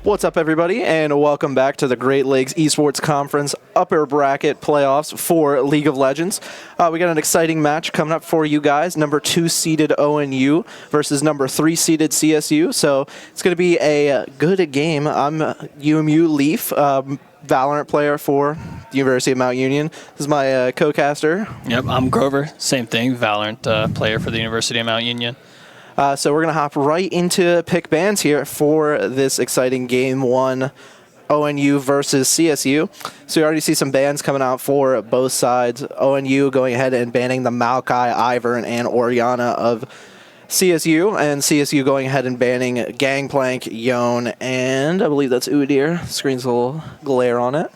What's up, everybody, and welcome back to the Great Lakes Esports Conference upper bracket playoffs for League of Legends. We got an exciting match coming up for you guys. Number 2 seeded ONU versus number 3 seeded CSU. So it's going to be a good game. I'm UMU Leaf, Valorant player for the University of Mount Union. This is my co-caster. Yep, I'm Grover. Same thing, Valorant player for the University of Mount Union. So we're going to hop right into pick bans here for this exciting Game 1 ONU versus CSU. So you already see some bans coming out for both sides. ONU going ahead and banning the Maokai, Ivern, and Oriana of CSU, and CSU going ahead and banning Gangplank, Yone, and I believe that's Udyr. Screen's a little glare on it.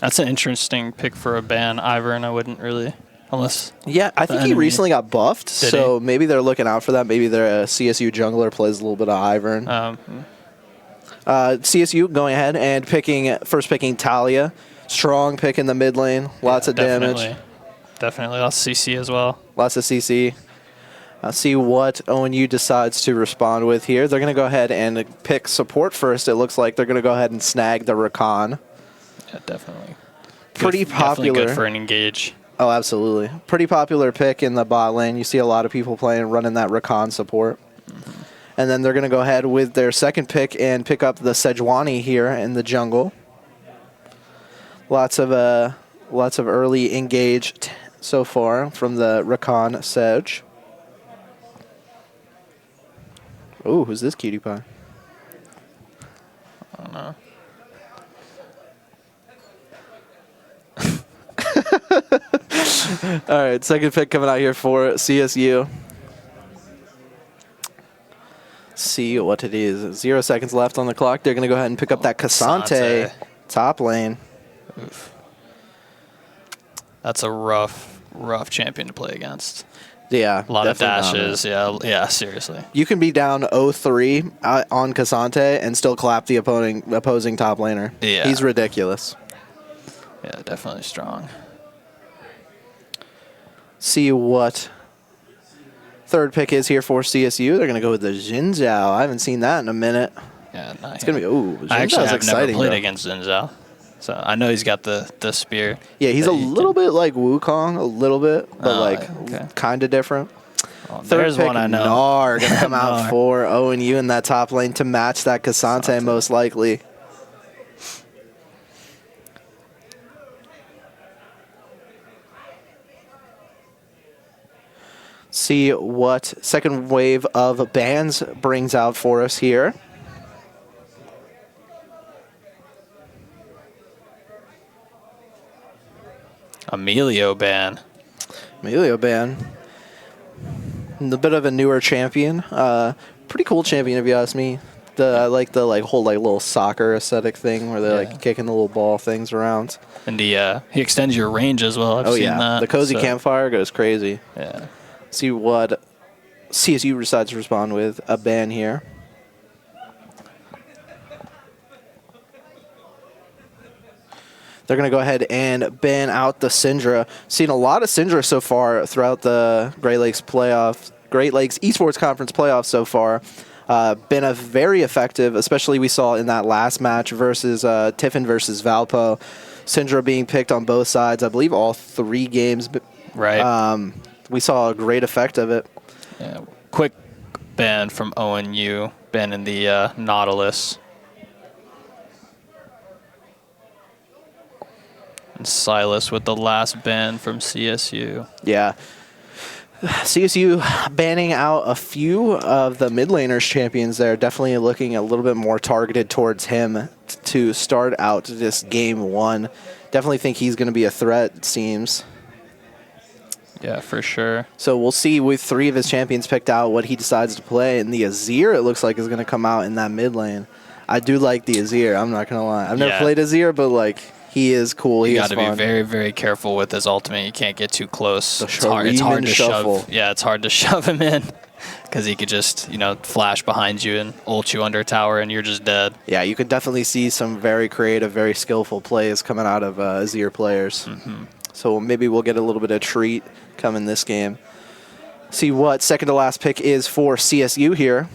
That's an interesting pick for a ban. Ivern, I wouldn't really... Unless yeah, I think he recently got buffed, so maybe they're looking out for that. Maybe their CSU jungler plays a little bit of Ivern. CSU going ahead and first picking Talia. Strong pick in the mid lane. Lots of damage. Definitely. Lots of CC as well. Lots of CC. See what ONU decides to respond with here. They're going to go ahead and pick support first. It looks like they're going to go ahead and snag the Rakan. Yeah, definitely. Pretty popular. Definitely good for an engage. Oh, absolutely. Pretty popular pick in the bot lane. You see a lot of people running that Rakan support. Mm-hmm. And then they're going to go ahead with their second pick and pick up the Sejuani here in the jungle. Lots of early engage so far from the Rakan Sej. Ooh, who's this cutie pie? I don't know. All right, second pick coming out here for CSU. See what it is. 0 seconds left on the clock. They're going to go ahead and pick up that Cassante top lane. Oof. That's a rough champion to play against. Yeah, a lot of dashes. Yeah, seriously. You can be down 0-3 on Cassante and still clap the opposing top laner. Yeah. He's ridiculous. Yeah, definitely strong. See what third pick is here for CSU. They're going to go with the Xin Zhao. I haven't seen that in a minute. Yeah, it's going to be, ooh, I actually have exciting, never played against Xin Zhao. So I know he's got the spear. Yeah, he's a little bit like Wukong, a little bit, but kind of different. Well, third pick, one I know. Gnar going to come out for ONU in that top lane to match that Cassante most likely. See what second wave of bans brings out for us here. Emilio ban. A bit of a newer champion. Pretty cool champion if you ask me. I like the whole little soccer aesthetic thing where they're kicking the little ball things around. And he extends your range as well. I've seen that. The cozy campfire goes crazy. Yeah. See what CSU decides to respond with a ban here. They're going to go ahead and ban out the Syndra. Seen a lot of Syndra so far throughout the Great Lakes Esports Conference playoffs so far. Been a very effective, especially we saw in that last match versus Tiffin versus Valpo. Syndra being picked on both sides, I believe all 3 games. Right. We saw a great effect of it. Yeah. Quick ban from ONU, banning the Nautilus. And Silas with the last ban from CSU. Yeah. CSU banning out a few of the mid laners champions there. Definitely looking a little bit more targeted towards him to start out this game 1. Definitely think he's going to be a threat, it seems. Yeah, for sure. So we'll see with 3 of his champions picked out what he decides to play. And the Azir, it looks like, is going to come out in that mid lane. I do like the Azir, I'm not going to lie. I've never played Azir, but he is cool. You got to be very, very careful with his ultimate. You can't get too close. It's hard to shove. Yeah, it's hard to shove him in because he could just, flash behind you and ult you under a tower and you're just dead. Yeah, you could definitely see some very creative, very skillful plays coming out of Azir players. Mm-hmm. So maybe we'll get a little bit of treat coming this game. See what second to last pick is for CSU here.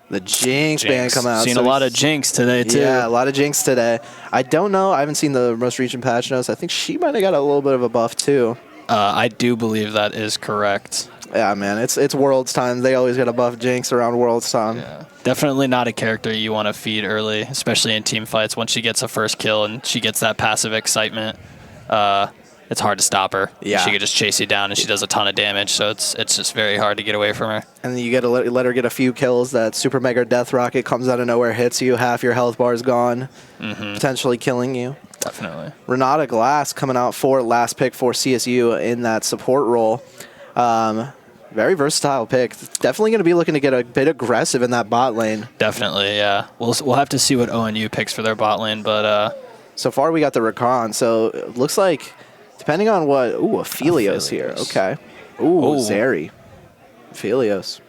The Jinx ban come out. Seen so a lot of Jinx today, too. Yeah, a lot of Jinx today. I don't know. I haven't seen the most recent patch notes. I think she might have got a little bit of a buff, too. I do believe that is correct. Yeah, man. It's Worlds time. They always get a buff Jinx around Worlds time. Yeah. Definitely not a character you want to feed early, especially in team fights. Once she gets a first kill and she gets that passive excitement, it's hard to stop her. Yeah. She could just chase you down, and she does a ton of damage, so it's just very hard to get away from her. And then you get to let her get a few kills. That super mega death rocket comes out of nowhere, hits you, half your health bar is gone, potentially killing you. Definitely. Renata Glass coming out for last pick for CSU in that support role. Very versatile pick. Definitely going to be looking to get a bit aggressive in that bot lane. Definitely, yeah. We'll have to see what ONU picks for their bot lane, but so far we got the Rakan. So it looks like, depending on what... Ooh, Aphelios here. Okay. Ooh, Zeri. Aphelios.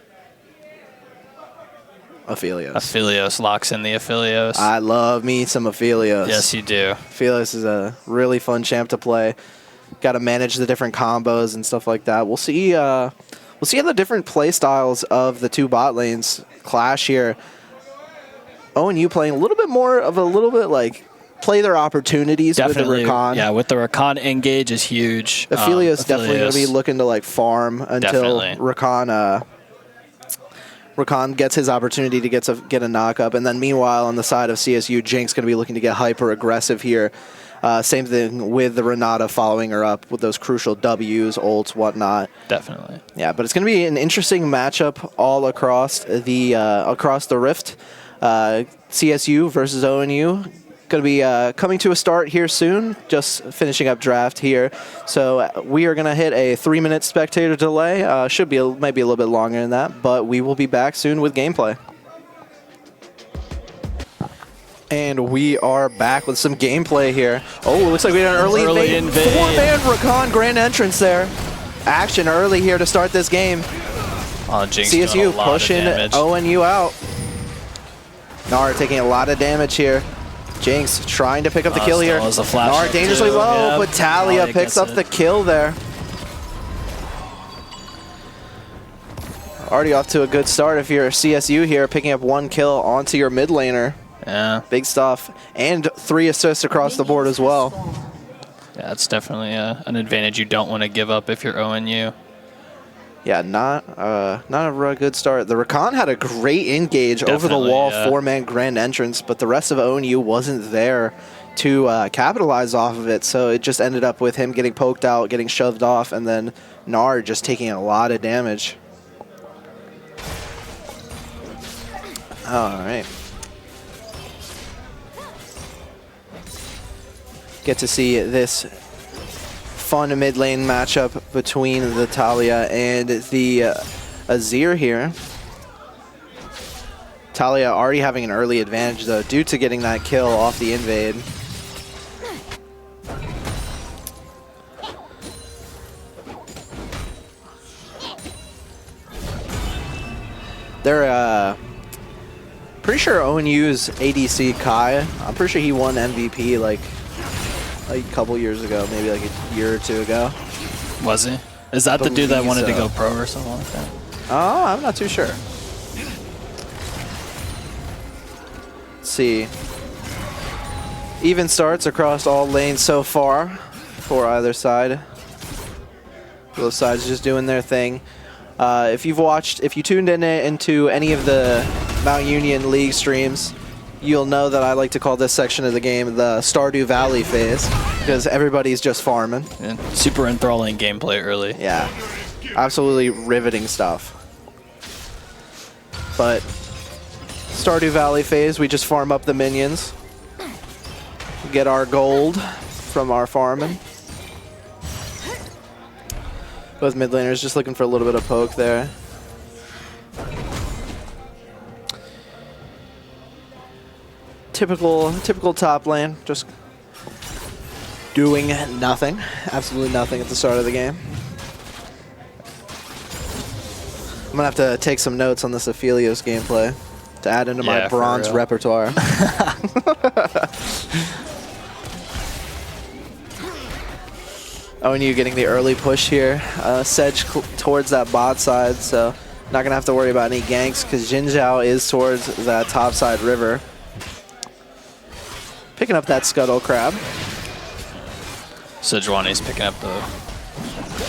Aphelios locks in the Aphelios. I love me some Aphelios. Yes, you do. Aphelios is a really fun champ to play. Got to manage the different combos and stuff like that. We'll see how the different play styles of the two bot lanes clash here. ONU playing a little bit more of like play their opportunities. Definitely, with the Rakan. Yeah, with the Rakan engage is huge. Aphelios definitely going to be looking to like farm until Rakan gets his opportunity to get a knock up, and then meanwhile on the side of CSU, Jinx going to be looking to get hyper aggressive here. Same thing with the Renata following her up with those crucial W's, ults, whatnot. Definitely. Yeah, but it's going to be an interesting matchup all across the Rift. CSU versus ONU. Going to be coming to a start here soon. Just finishing up draft here. So we are going to hit a 3-minute spectator delay. Might be a little bit longer than that, but we will be back soon with gameplay. And we are back with some gameplay here. Oh, it looks like we had an early invade. 4-man Rakan grand entrance there. Action early here to start this game. Jinx CSU pushing ONU out. Nar taking a lot of damage here. Jinx trying to pick up the kill here. Nar dangerously low, but Talia picks up the kill there. Already off to a good start if you're CSU here, picking up 1 kill onto your mid laner. Yeah. Big stuff. And 3 assists across the board as well. Yeah, it's definitely an advantage you don't want to give up if you're ONU. Yeah, not a real good start. The Rakan had a great engage over the wall, 4-man grand entrance, but the rest of ONU wasn't there to capitalize off of it, so it just ended up with him getting poked out, getting shoved off, and then Nard just taking a lot of damage. All right. Get to see this fun mid lane matchup between the Talia and the Azir here. Talia already having an early advantage though due to getting that kill off the invade. They're pretty sure ONU's ADC Kai, I'm pretty sure he won MVP like a couple years ago, maybe like a year or 2 ago. Was he? Is that the dude that wanted to go pro or something like that? Oh, I'm not too sure. Let's see. Even starts across all lanes so far for either side. Both sides just doing their thing. If you tuned into any of the Mount Union League streams, you'll know that I like to call this section of the game the Stardew Valley phase, because everybody's just farming. And super enthralling gameplay early. Yeah, absolutely riveting stuff. But Stardew Valley phase, we just farm up the minions, get our gold from our farming. Both mid laners just looking for a little bit of poke there. Typical top lane, just doing nothing, absolutely nothing at the start of the game. I'm gonna have to take some notes on this Aphelios gameplay to add into my bronze repertoire. ONU getting the early push here. Sedge towards that bot side, so Not going to have to worry about any ganks because Jin Zhao is towards that topside river. Picking up that Scuttle Crab. Sejuani's picking up the...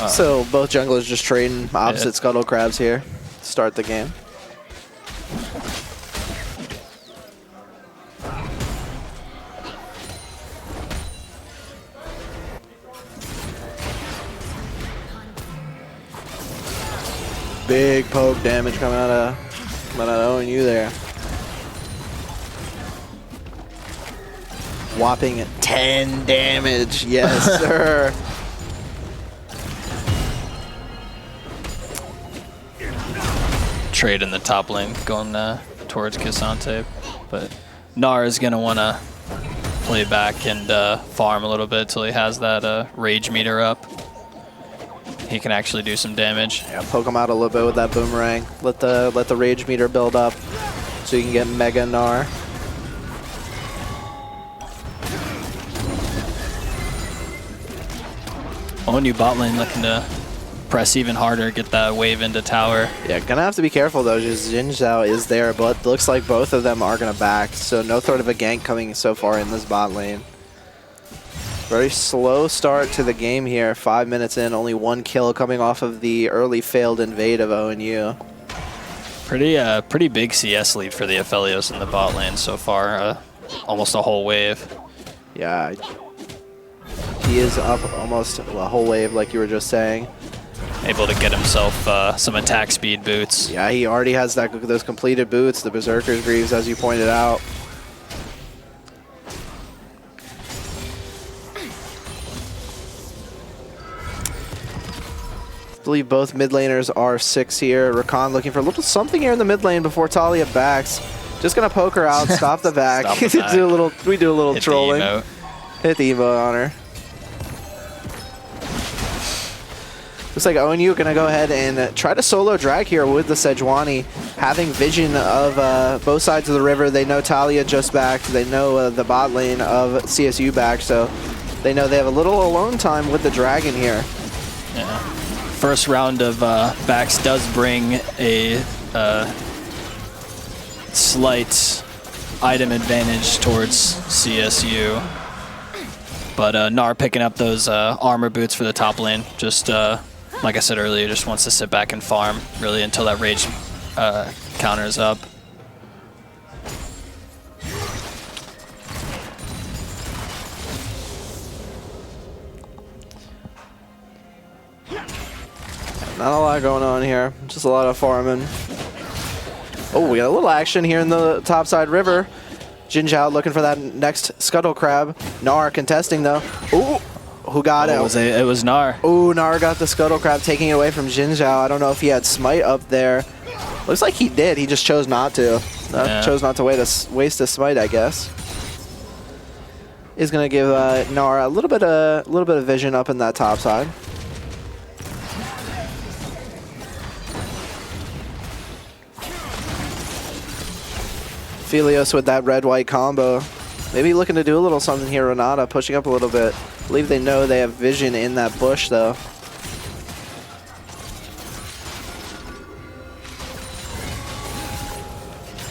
So both junglers just trading opposite Scuttle Crabs here to start the game. Big poke damage coming out of ONU there. Whopping 10 damage. Yes, sir. Trade in the top lane going towards Cassante, but Gnar is going to want to play back and farm a little bit till he has that rage meter up. He can actually do some damage. Yeah, poke him out a little bit with that boomerang. Let the rage meter build up so you can get Mega Gnar. ONU bot lane looking to press even harder, get that wave into tower. Yeah, gonna have to be careful though, just Jin Zhao is there, but looks like both of them are gonna back, so no sort of a gank coming so far in this bot lane. Very slow start to the game here, 5 minutes in, only 1 kill coming off of the early failed invade of ONU. Pretty big CS lead for the Aphelios in the bot lane so far, almost a whole wave. Yeah, he is up almost a whole wave like you were just saying. Able to get himself some attack speed boots. Yeah, he already has those completed boots, the Berserker's Greaves, as you pointed out. I believe both mid laners are 6 here. Rakan looking for a little something here in the mid lane before Talia backs. Just gonna poke her out, stop the back. Stop the back. We do a little Hit trolling. The emote. Hit the emote on her. Looks like ONU gonna go ahead and try to solo drag here with the Sejuani, having vision of both sides of the river. They know Talia just backed. They know the bot lane of CSU back, so they know they have a little alone time with the dragon here. Yeah. First round of backs does bring a slight item advantage towards CSU. But Gnar picking up those armor boots for the top lane. Just, like I said earlier, just wants to sit back and farm, really, until that rage counters up. Not a lot going on here, just a lot of farming. Oh, we got a little action here in the topside river. Jin Zhao looking for that next Scuttle Crab. Gnar contesting though. Ooh, who got it? It was Gnar. Ooh, Gnar got the Scuttle Crab, taking it away from Jin Zhao. I don't know if he had Smite up there. Looks like he did, he just chose not to. Chose not to waste a Smite, I guess. Is gonna give Gnar a little bit of vision up in that top side. Aphelios with that red-white combo. Maybe looking to do a little something here. Renata pushing up a little bit. I believe they know they have vision in that bush, though.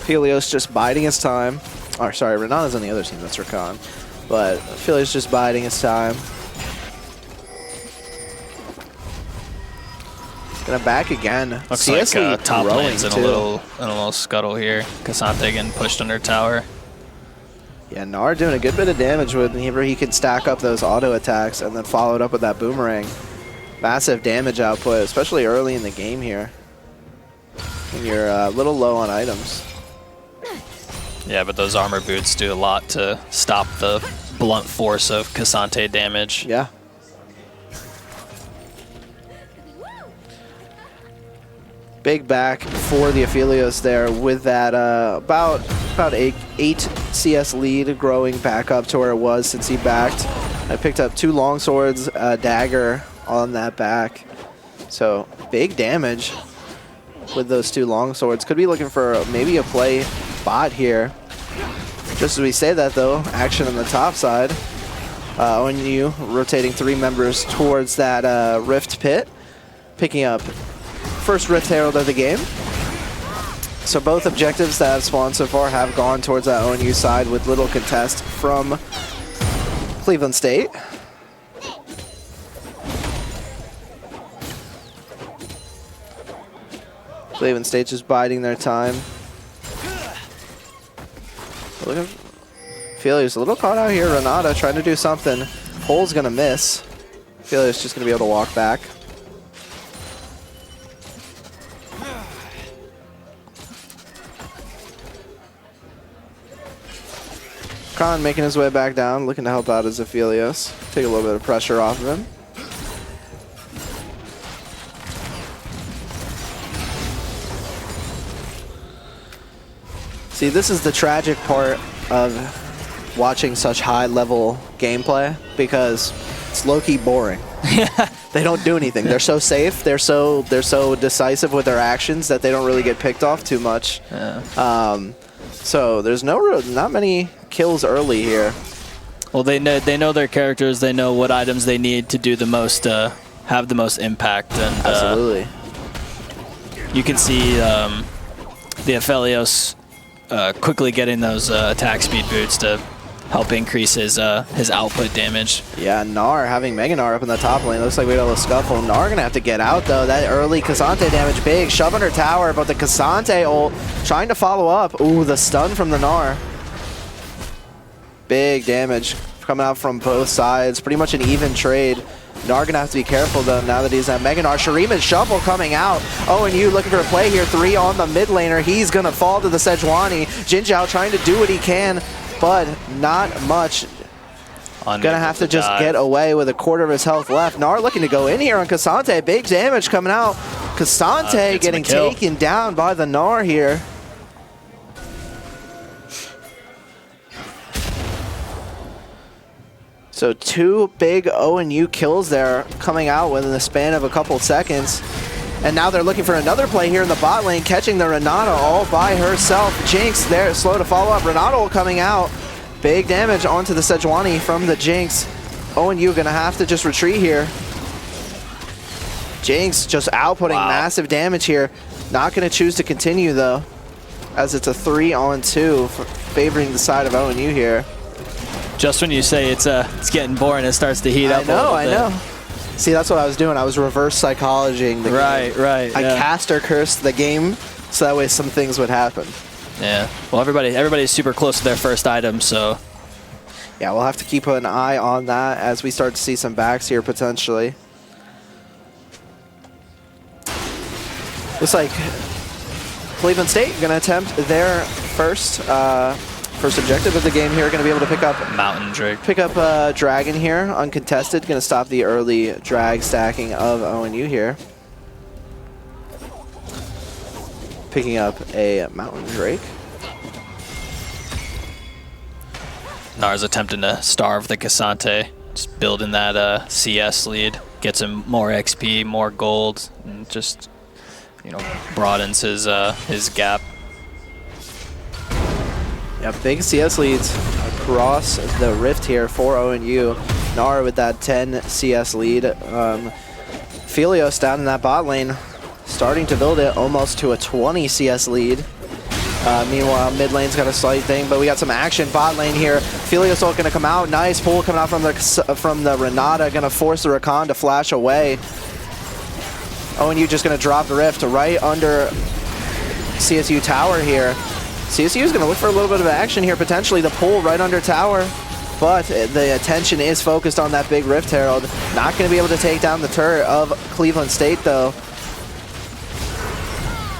Aphelios just biding his time. Or, sorry, Renata's on the other team. That's Rakan. But Aphelios just biding his time. Gonna back again. Looks CS like top growing lane's in a little scuttle here. Cassante getting pushed under tower. Yeah, Gnar doing a good bit of damage whenever he can stack up those auto attacks and then follow it up with that boomerang. Massive damage output, especially early in the game here. When you're a little low on items. Yeah, but those armor boots do a lot to stop the blunt force of Cassante damage. Yeah. Big back for the Aphelios there with that about 8 CS lead, growing back up to where it was since he backed. I picked up 2 longswords, a dagger on that back. So big damage with those 2 longswords. Could be looking for maybe a play bot here. Just as we say that though, action on the top side. ONU rotating 3 members towards that Rift Pit, picking up first Rift Herald of the game. So both objectives that have spawned so far have gone towards that ONU side with little contest from Cleveland State. Cleveland State just biding their time. Look at Felius a little caught out here. Renata trying to do something. Pole's gonna miss. Felius just gonna be able to walk back. Khan making his way back down, looking to help out as Aphelios. Take a little bit of pressure off of him. See, this is the tragic part of watching such high-level gameplay because it's low-key boring. They don't do anything. They're so safe. They're so decisive with their actions that they don't really get picked off too much. Yeah. So there's not many kills early here. Well, they know their characters. They know what items they need to do the most, have the most impact. And absolutely, you can see the Aphelios quickly getting those attack speed boots to help increase his output damage. Yeah, Gnar having Mega Gnar up in the top lane. Looks like we got a little scuffle. Gnar gonna have to get out though. That early Cassante damage big. Shove under tower, but the Cassante ult trying to follow up. Ooh, the stun from the Gnar. Big damage coming out from both sides. Pretty much an even trade. Gnar gonna have to be careful though now that he's at Mega Gnar. Shurima's Shuffle coming out. ONU looking for a play here. 3 on the mid laner. He's gonna fall to the Sejuani. Jinzhao trying to do what he can, but not much. Gonna have to just get away with a quarter of his health left. Gnar looking to go in here on Cassante. Big damage coming out. Cassante getting taken down by the Gnar here. So 2 big ONU kills there coming out within the span of a couple seconds. And now they're looking for another play here in the bot lane, catching the Renata all by herself. Jinx there, slow to follow up. Renata coming out. Big damage onto the Sejuani from the Jinx. ONU gonna have to just retreat here. Jinx just outputting massive damage here. Not gonna choose to continue though, as it's a 3-on-2 favoring the side of ONU here. Just when you say it's getting boring, it starts to heat up a little bit. I know. See, that's what I was doing. I was reverse psychologying the game. Right. I caster cursed the game so that way some things would happen. Yeah. Well, everybody's super close to their first item, so. Yeah, we'll have to keep an eye on that as we start to see some backs here potentially. Looks like Cleveland State going to attempt their first objective of the game here. Going to be able to pick up Mountain Drake. Pick up Dragon here, uncontested. Going to stop the early drag stacking of ONU here. Picking up a Mountain Drake. Gnar's attempting to starve the Cassante, just building that CS lead, gets him more XP, more gold, and just broadens his gap. Yeah, big CS leads across the rift here for ONU. Gnar with that 10 CS lead. Felios down in that bot lane, starting to build it almost to a 20 CS lead. Meanwhile, mid lane's got a slight thing, but we got some action bot lane here. Felios ult gonna come out. Nice pull coming out from the Renata, gonna force the Rakan to flash away. ONU just gonna drop the rift right under CSU tower here. CSU is going to look for a little bit of action here, potentially the pull right under tower, but the attention is focused on that big Rift Herald. Not going to be able to take down the turret of Cleveland State, though.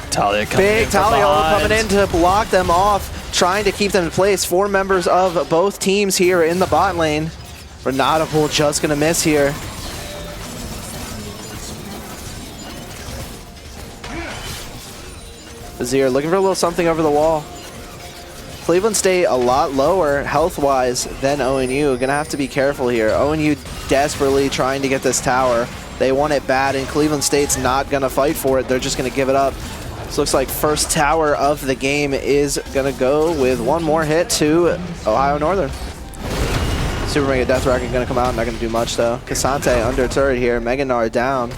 Talia coming big Talia coming in to block them off, trying to keep them in place. 4 members of both teams here in the bot lane. Renata pull just going to miss here. Azir looking for a little something over the wall. Cleveland State a lot lower health-wise than ONU. Gonna have to be careful here. ONU desperately trying to get this tower. They want it bad, and Cleveland State's not gonna fight for it. They're just gonna give it up. This looks like first tower of the game is gonna go with one more hit to Ohio Northern. Super Mega Death Rocket gonna come out, not gonna do much though. Cassante under turret here, Mega Gnar down.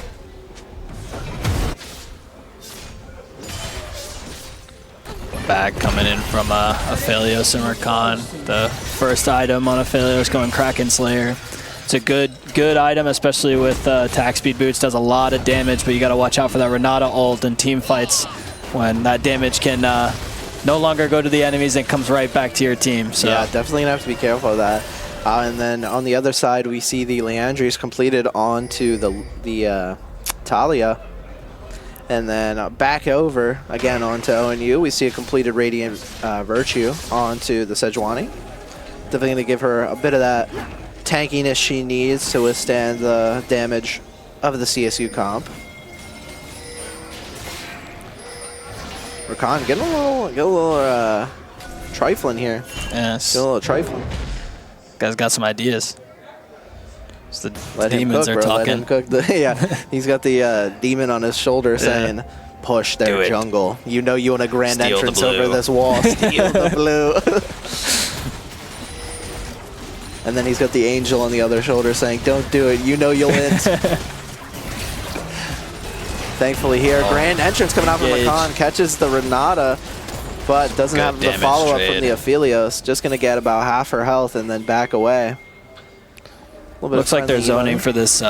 bag coming in from Aphelios and Rakan. The first item on Aphelios going Kraken Slayer. It's a good item, especially with attack speed boots. Does a lot of damage, but you got to watch out for that Renata ult in team fights when that damage can no longer go to the enemies and comes right back to your team. So yeah, definitely gonna have to be careful of that. And then on the other side, we see the Leandries completed onto the Talia. And then back over again onto ONU. We see a completed Radiant Virtue onto the Sejuani. Definitely going to give her a bit of that tankiness she needs to withstand the damage of the CSU comp. Rakan getting a little trifling here. Yes. Getting a little trifling. Guy's got some ideas. The Let demons him cook, are bro. talking. Let him cook. Yeah, he's got the demon on his shoulder saying, push their jungle. You know you want a grand Steal entrance over this wall. Steal the blue. And then he's got the angel on the other shoulder saying, don't do it. You know you'll win. Thankfully here, grand entrance coming out from Rakan. Catches the Renata, but doesn't have the follow-up from the Aphelios. Just going to get about half her health and then back away. Looks like they're zoning for this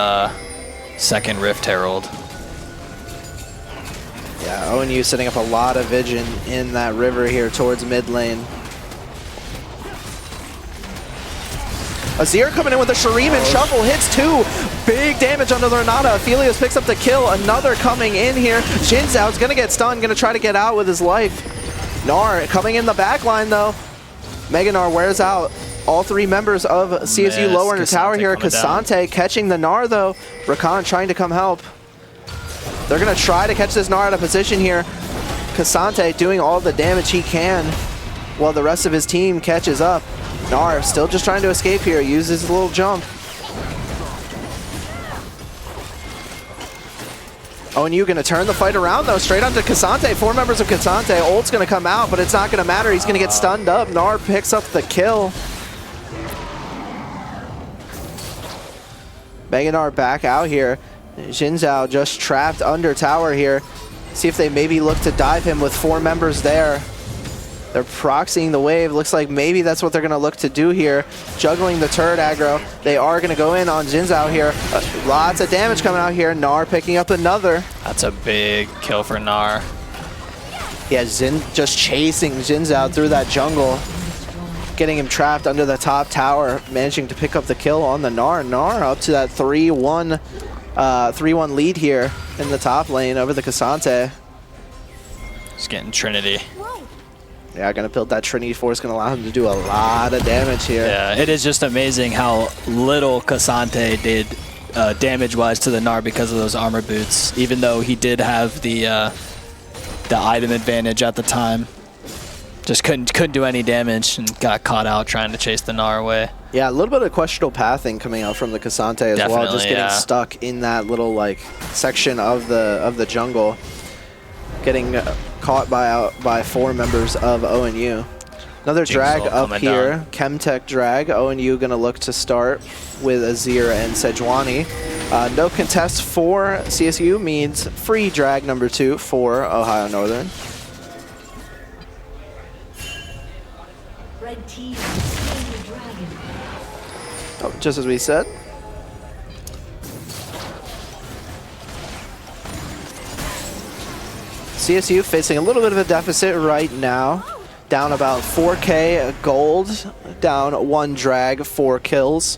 second Rift Herald. Yeah, ONU setting up a lot of vision in that river here towards mid lane. Azir coming in with a Shuriman Shuffle, hits 2. Big damage under the Renata. Aphelios picks up the kill. Another coming in here. Xin Zhao's going to get stunned, going to try to get out with his life. Gnar coming in the back line though. Mega Gnar wears out all 3 members of CSU lower in the tower here. Cassante catching the Gnar though. Rakan trying to come help. They're going to try to catch this Gnar out of position here. Cassante doing all the damage he can while the rest of his team catches up. Gnar still just trying to escape here, uses a little jump. ONU going to turn the fight around though, straight onto Cassante. 4 members of Cassante. Ult's going to come out, but it's not going to matter. He's going to get stunned up. Gnar picks up the kill. Mega Gnar back out here. Xin Zhao just trapped under tower here. See if they maybe look to dive him with 4 members there. They're proxying the wave. Looks like maybe that's what they're going to look to do here. Juggling the turret aggro. They are going to go in on Xin Zhao here. Lots of damage coming out here. Gnar picking up another. That's a big kill for Gnar. Yeah, Xin just chasing Xin Zhao through that jungle. Getting him trapped under the top tower. Managing to pick up the kill on the Gnar. Gnar up to that 3-1 lead here in the top lane over the Cassante. He's getting Trinity. Yeah, going to build that Trinity Force, going to allow him to do a lot of damage here. Yeah, it is just amazing how little Cassante did damage-wise to the Gnar because of those armor boots, even though he did have the item advantage at the time. Just couldn't do any damage and got caught out trying to chase the Gnar away. Yeah, a little bit of questionable pathing coming out from the Cassante as well, just getting stuck in that little like section of the jungle, getting caught by 4 members of ONU. Another drag up here, Chemtech drag. ONU gonna look to start with Azir and Sejuani. No contest for CSU means free drag number 2 for Ohio Northern. Red team slain the dragon. Oh, just as we said. CSU facing a little bit of a deficit right now. Down about 4K gold, down 1 drag, 4 kills.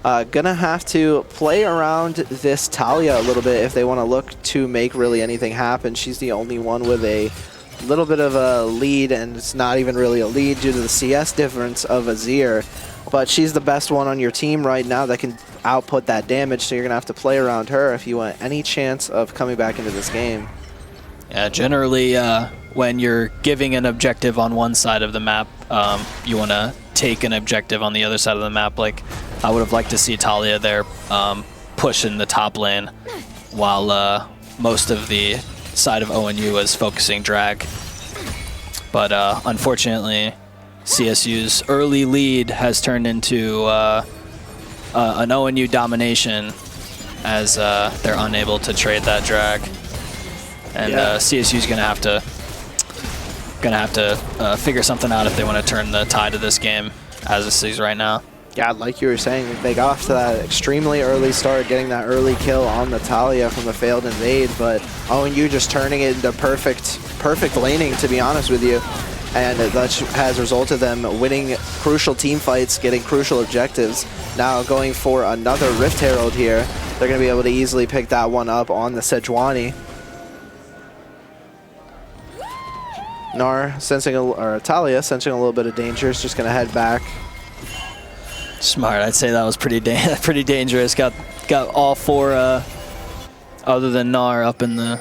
Gonna have to play around this Talia a little bit if they want to look to make really anything happen. She's the only one with a little bit of a lead, and it's not even really a lead due to the CS difference of Azir. But she's the best one on your team right now that can output that damage, so you're gonna have to play around her if you want any chance of coming back into this game. Yeah, generally when you're giving an objective on one side of the map, you want to take an objective on the other side of the map. Like, I would have liked to see Talia there pushing the top lane while most of the side of ONU was focusing drag. But unfortunately, CSU's early lead has turned into an ONU domination as they're unable to trade that drag. And CSU's going to have to going to have to figure something out if they want to turn the tide of this game as it is right now. Yeah, like you were saying, they got off to that extremely early start, getting that early kill on Natalia from the failed invade, but ONU just turning it into perfect laning, to be honest with you. And that has resulted them winning crucial team fights, getting crucial objectives. Now going for another Rift Herald here. They're going to be able to easily pick that one up on the Sejuani. Talia sensing a little bit of danger, is just going to head back. Smart. I'd say that was pretty dangerous. Got all 4 other than Gnar up in the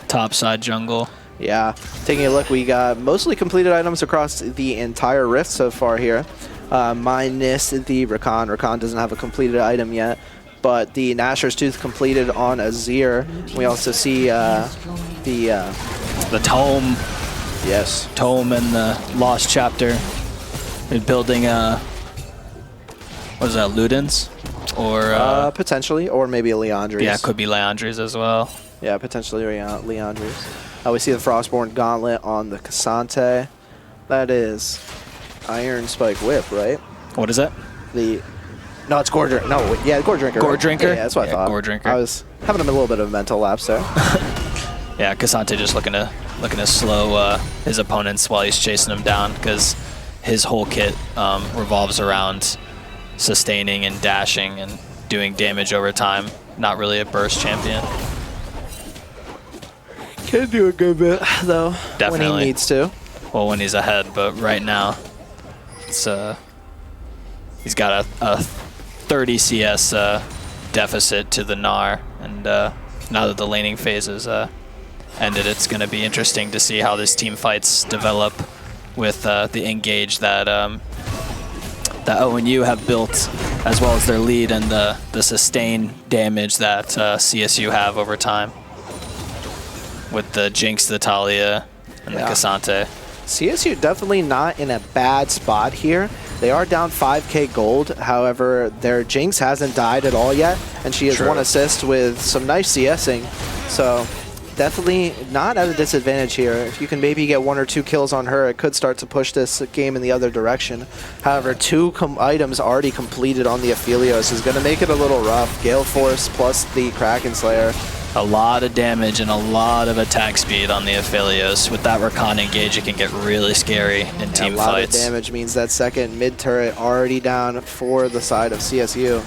top side jungle. Yeah, taking a look, we got mostly completed items across the entire Rift so far here, minus the Rakan. Rakan doesn't have a completed item yet, but the Nashor's Tooth completed on Azir. We also see the Tome. Yes. Tome and the Lost Chapter. They're building what is that, Ludens? Or potentially, or maybe a Leandri's. Yeah, it could be Leandri's as well. Yeah, potentially Leandri's. We see the Frostborn Gauntlet on the Cassante. That is Iron Spike Whip, right? What is it? No, it's Gore Drinker. No, yeah, Gore Drinker. Gore Drinker? Yeah, that's what I thought. Gore Drinker. I was having a little bit of a mental lapse there. Yeah, Cassante just looking to slow his opponents while he's chasing them down, because his whole kit revolves around sustaining and dashing and doing damage over time. Not really a burst champion. Can do a good bit, though, Definitely. when he needs to. Well, when he's ahead, but right now, it's he's got a 30 CS deficit to the Gnar, and now that the laning phase is ended, it's going to be interesting to see how this team fights develop with the engage that ONU have built, as well as their lead and the sustain damage that CSU have over time. With the Jinx, the Talia, and the Cassante. CSU definitely not in a bad spot here. They are down 5k gold. However, their Jinx hasn't died at all yet, and she has 1 assist with some nice CSing. So definitely not at a disadvantage here. If you can maybe get 1 or 2 kills on her, it could start to push this game in the other direction. However, 2 items already completed on the Aphelios is going to make it a little rough. Gale Force plus the Kraken Slayer. A lot of damage and a lot of attack speed on the Aphelios. With that Rakan engage, it can get really scary in team fights. A lot fights. of damage means that second mid turret already down for the side of CSU.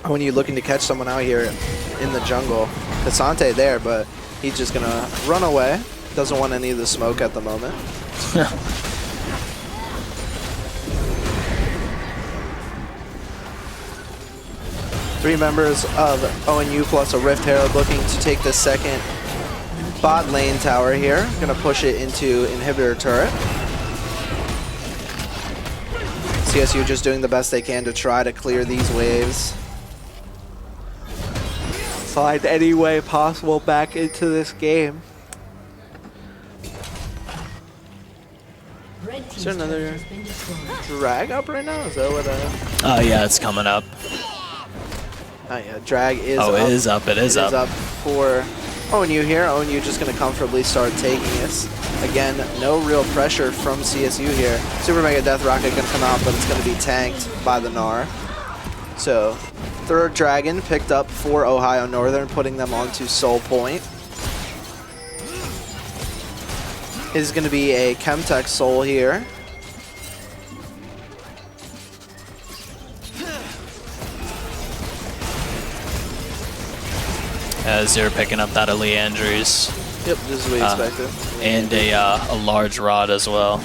When you're looking to catch someone out here in the jungle, Cassante there, but he's just gonna run away. Doesn't want any of the smoke at the moment. 3 members of ONU plus a Rift Herald looking to take the second bot lane tower here. Gonna push it into inhibitor turret. CSU just doing the best they can to try to clear these waves. Find any way possible back into this game. Is there another drag up right now? Is that what Oh yeah, it's coming up. Oh yeah, drag is up. Oh, it is up, it is up. It is up for ONU here. ONU just going to comfortably start taking this. Again, no real pressure from CSU here. Super Mega Death Rocket going to come out, but it's going to be tanked by the Gnar. So, 3rd Dragon picked up for Ohio Northern, putting them onto Soul Point. Is going to be a Chemtech Soul here. As they're picking up that Leandri's. Yep, this is what you expected. And a large rod as well.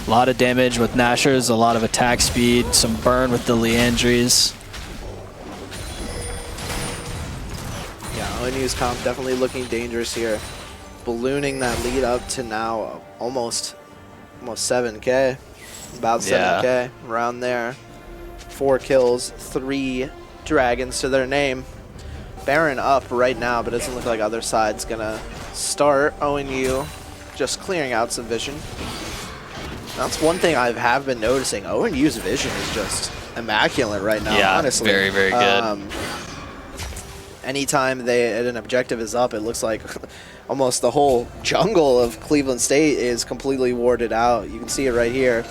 A lot of damage with Nashers, a lot of attack speed, some burn with the Leandri's. Yeah, ONU's comp definitely looking dangerous here. Ballooning that lead up to now almost 7k. About 7k, around there. 4 kills, 3 dragons to their name. Baron up right now, but it doesn't look like other side's gonna start. ONU just clearing out some vision. That's one thing I have been noticing. ONU's vision is just immaculate right now, Yeah, honestly. very, very good. Anytime an objective is up, it looks like almost the whole jungle of Cleveland State is completely warded out. You can see it right here.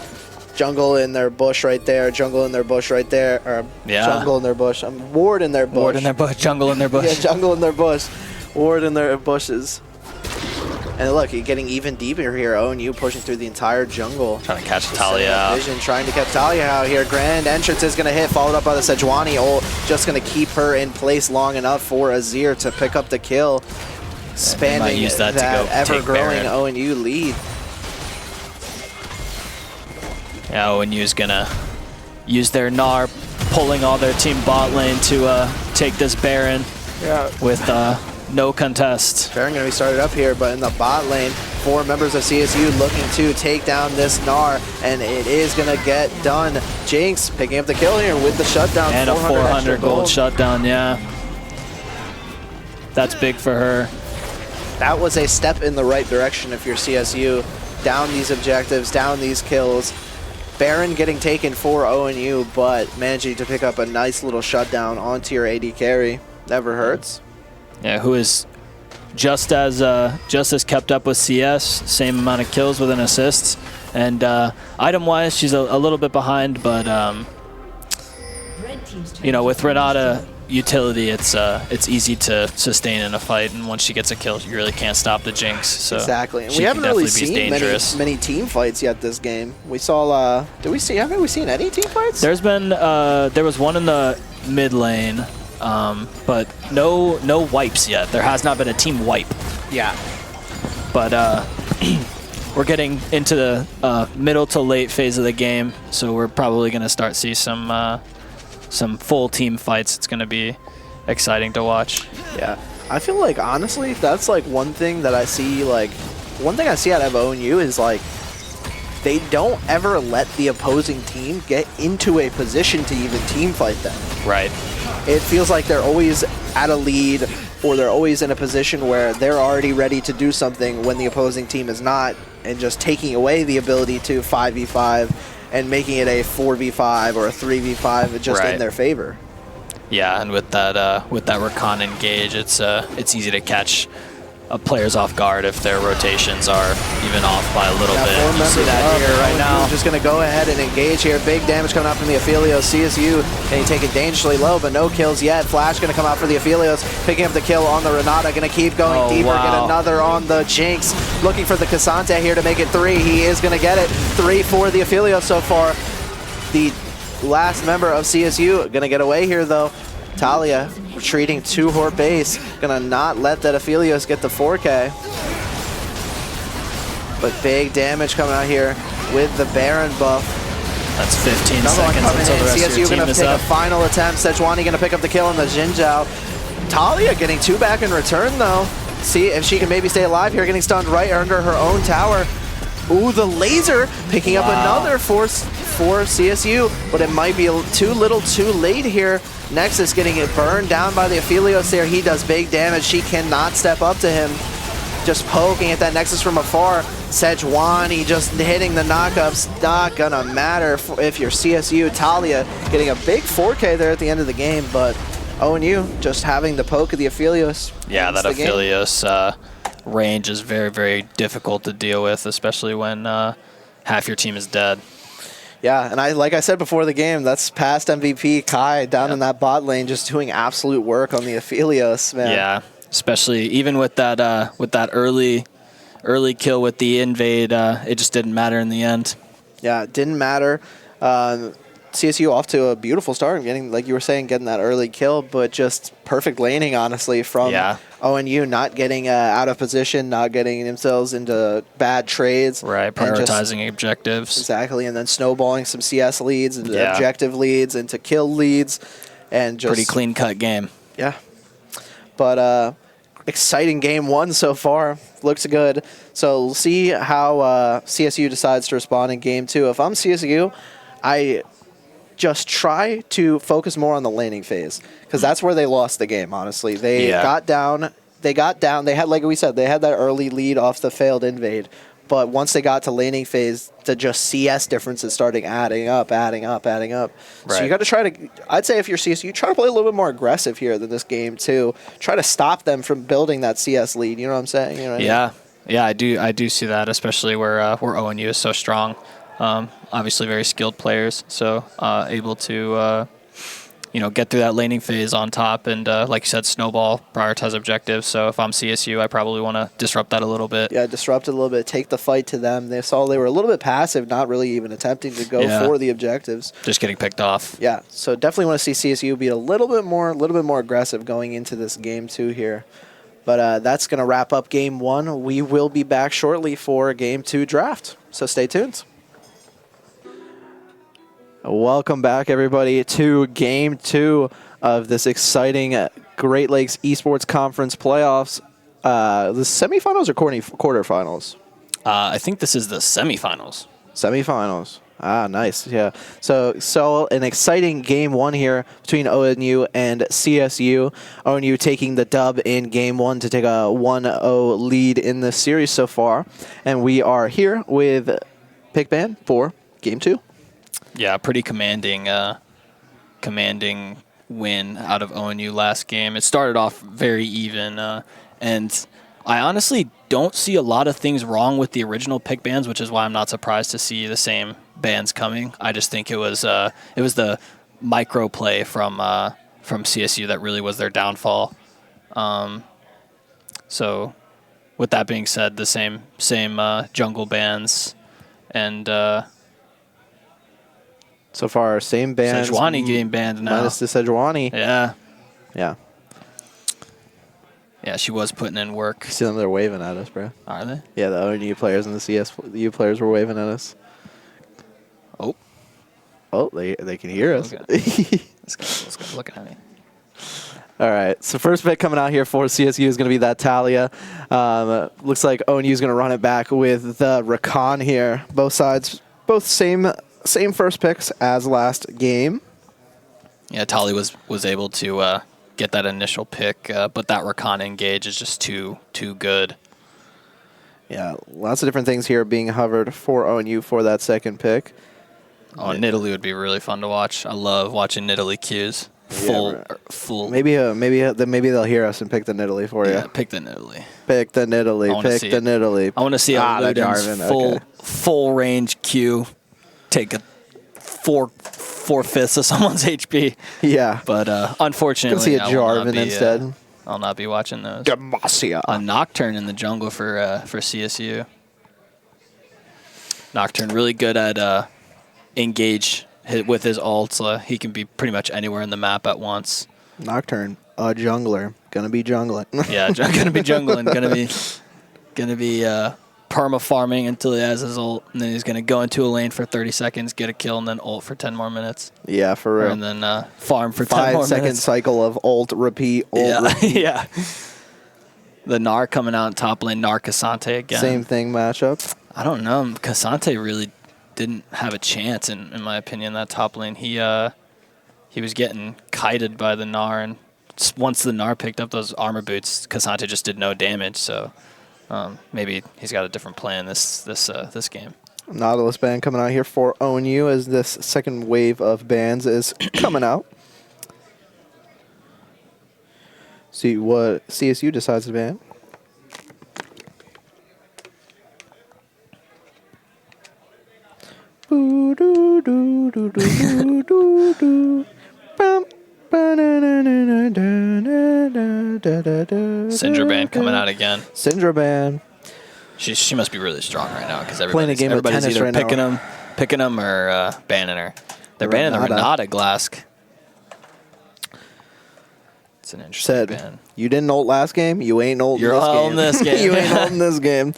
Jungle in their bush right there, jungle in their bush right there, or jungle in their bush. Ward in their bush. Ward in their bush, jungle in their bush. Yeah, jungle in their bush. Ward in their bushes. And look, you're getting even deeper here. ONU pushing through the entire jungle. Trying to catch Talia out. Vision trying to catch Talia out here. Grand entrance is going to hit, followed up by the Sejuani ult. Just going to keep her in place long enough for Azir to pick up the kill. Expanding use that to go ever-growing take ONU lead. Yeah, ONU is going to use their Gnar, pulling all their team bot lane to take this Baron with no contest. Baron going to be started up here, but in the bot lane, 4 members of CSU looking to take down this Gnar, and it is going to get done. Jinx picking up the kill here with the shutdown. And a 400 gold shutdown, yeah. That's big for her. That was a step in the right direction if you're CSU. Down these objectives, down these kills. Baron getting taken for ONU, but managing to pick up a nice little shutdown onto your AD carry. Never hurts. Yeah, who is just as kept up with CS, same amount of kills with an assist. And item-wise, she's a little bit behind, but you know, with Renata utility, it's easy to sustain in a fight, and once she gets a kill, you really can't stop the Jinx. So exactly, and she we haven't can really definitely be seen dangerous. many team fights yet this game. We saw, haven't we seen any team fights? There's been there was one in the mid lane. But no wipes yet. There has not been a team wipe. Yeah. But we're getting into the middle to late phase of the game, so we're probably going to start see some full team fights. It's going to be exciting to watch. Yeah. I feel like, honestly, that's like one thing that I see, one thing I see out of ONU is like, they don't ever let the opposing team get into a position to even team fight them. Right. It feels like they're always at a lead, or they're always in a position where they're already ready to do something when the opposing team is not, and just taking away the ability to 5v5 and making it a 4v5 or a 3v5 just in their favor. Yeah, and with that Rakan engage, it's easy to catch players off guard if their rotations are even off by a little bit. You see that here right now. Just going to go ahead and engage here. Big damage coming out from the Aphelios. CSU can take it dangerously low, but no kills yet. Flash going to come out for the Aphelios, picking up the kill on the Renata. Going to keep going deeper, get another on the Jinx. Looking for the Cassante here to make it 3. He is going to get it. 3 for the Aphelios so far. The last member of CSU going to get away here, though. Talia retreating to her base. Gonna not let that Aphelios get the 4K. But big damage coming out here with the Baron buff. That's 15 seconds until the rest CSU of your team gonna is take up. a final attempt. Sejuani gonna pick up the kill on the Jinzhou. Talia getting 2 back in return though. See if she can maybe stay alive here, getting stunned right under her own tower. Ooh, the laser picking up another force for CSU, but it might be too little too late here. Nexus getting it burned down by the Aphelios there. He does big damage. She cannot step up to him. Just poking at that Nexus from afar. Sejuani just hitting the knockups. Not gonna matter if you're CSU. Talia getting a big 4K there at the end of the game, but ONU just having the poke of the Aphelios. Yeah, that Aphelios range is very, very difficult to deal with, especially when half your team is dead. Yeah, and like I said before the game, that's past MVP Kai down in that bot lane just doing absolute work on the Aphelios, man. Yeah, especially even with that early kill with the invade, it just didn't matter in the end. Yeah, it didn't matter. CSU off to a beautiful start, getting, like you were saying, getting that early kill, but just perfect laning, honestly, from ONU, not getting out of position, not getting themselves into bad trades. Right, prioritizing objectives. Exactly, and then snowballing some CS leads into objective leads into kill leads. And just pretty clean-cut game. Yeah. But exciting game 1 so far. Looks good. So we'll see how CSU decides to respond in game 2. If I'm CSU, I just try to focus more on the laning phase, because that's where they lost the game, honestly. They got down. They had, like we said, they had that early lead off the failed invade, But once they got to laning phase, the just CS differences starting adding up. So Right. you got to try to, I'd say if you're CSU, try to play a little bit more aggressive here than this game too. Try to stop them from building that CS lead. You know what I'm saying? You know what I mean? Yeah, I do see that, especially where ONU is so strong. Obviously, very skilled players, so able to get through that laning phase on top, and like you said, snowball, prioritize objectives. So if I'm CSU, I probably want to disrupt that a little bit. Yeah, disrupt it a little bit, take the fight to them. They saw they were a little bit passive, not really even attempting to go for the objectives. Just getting picked off. Yeah, so definitely want to see CSU be a little bit more aggressive going into this game too here. But that's going to wrap up Game 1. We will be back shortly for Game 2 draft, so stay tuned. Welcome back, everybody, to Game 2 of this exciting Great Lakes Esports Conference playoffs. The semifinals or quarterfinals? I think this is the semifinals. Semifinals. Ah, nice. Yeah. So an exciting Game 1 here between ONU and CSU. ONU taking the dub in Game 1 to take a 1-0 lead in the series so far. And we are here with Pickban for Game 2. Yeah, pretty commanding win out of ONU last game. It started off very even, and I honestly don't see a lot of things wrong with the original pick bans, which is why I'm not surprised to see the same bans coming. I just think it was the micro play from CSU that really was their downfall. So, with that being said, the same jungle bans and. So far, same bans. Sejuani getting banned now. Minus the Sejuani. Yeah. Yeah. Yeah, she was putting in work. See them, they're waving at us, bro. Are they? Yeah, the ONU players and the CSU players were waving at us. Oh. Oh, they can hear us. Okay. This guy's looking at me. All right, so first pick coming out here for CSU is going to be that Talia. Looks like ONU is going to run it back with the Rakan here. Both sides, both same first picks as last game. Yeah, Tali was able to get that initial pick, but that Rakan engage is just too good. Yeah, lots of different things here being hovered for ONU for that second pick. Oh, Nidalee would be really fun to watch. I love watching Nidalee queues. Full. Maybe they'll hear us and pick the Nidalee for you. Yeah, pick the Nidalee. Pick the Nidalee. Pick the Nidalee. I want to see a Luden's full range queue take a four-fifths of someone's HP. Yeah. But unfortunately, you can see a Jarvan instead. I'll not be watching those. Demacia. A Nocturne in the jungle for CSU. Nocturne really good at engage with his ults. He can be pretty much anywhere in the map at once. Nocturne, a jungler. Gonna be jungling. Yeah, gonna be jungling. Gonna be perma farming until he has his ult, and then he's gonna go into a lane for 30 seconds, get a kill, and then ult for 10 more minutes. Yeah, for real. And then farm for 10 more minutes. 5-second cycle of ult, repeat, ult, repeat. Yeah. The Gnar coming out in top lane, Gnar Cassante again. Same thing matchup. I don't know. Cassante really didn't have a chance, in my opinion, that top lane. He was getting kited by the Gnar, and once the Gnar picked up those armor boots, Cassante just did no damage, so maybe he's got a different plan this game. Nautilus ban coming out here for ONU as this second wave of bans is coming out. See what CSU decides to ban. Syndra ban coming out again. Syndra ban. She must be really strong right now because Playing a game of everybody's tennis either right picking them or banning her. They're banning the Renata Glask. It's an interesting ban. You didn't ult last game. You ain't ult You're in this game. this game. You ain't ult in this game.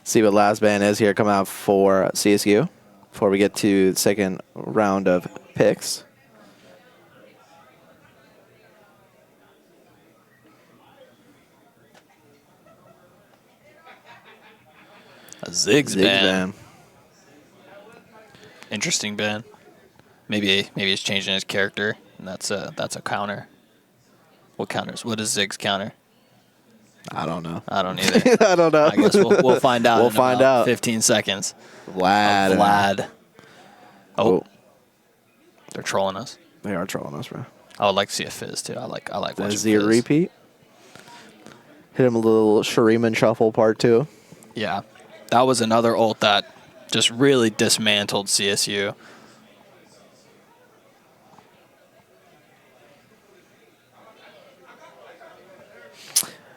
See what last ban is here coming out for CSU before we get to the second round of picks. A Ziggs ban. Interesting ban. Maybe he's changing his character, and that's a counter. What counters? What does Ziggs counter? I don't know. I don't either. I don't know. I guess we'll find out. We'll in find about out. 15 seconds. Vlad. Vlad. Oh. They're trolling us. They are trolling us, bro. I would like to see a Fizz too. I like watching Is he a Fizz. repeat? Hit him a little Shuriman shuffle part 2. Yeah, that was another ult that just really dismantled CSU.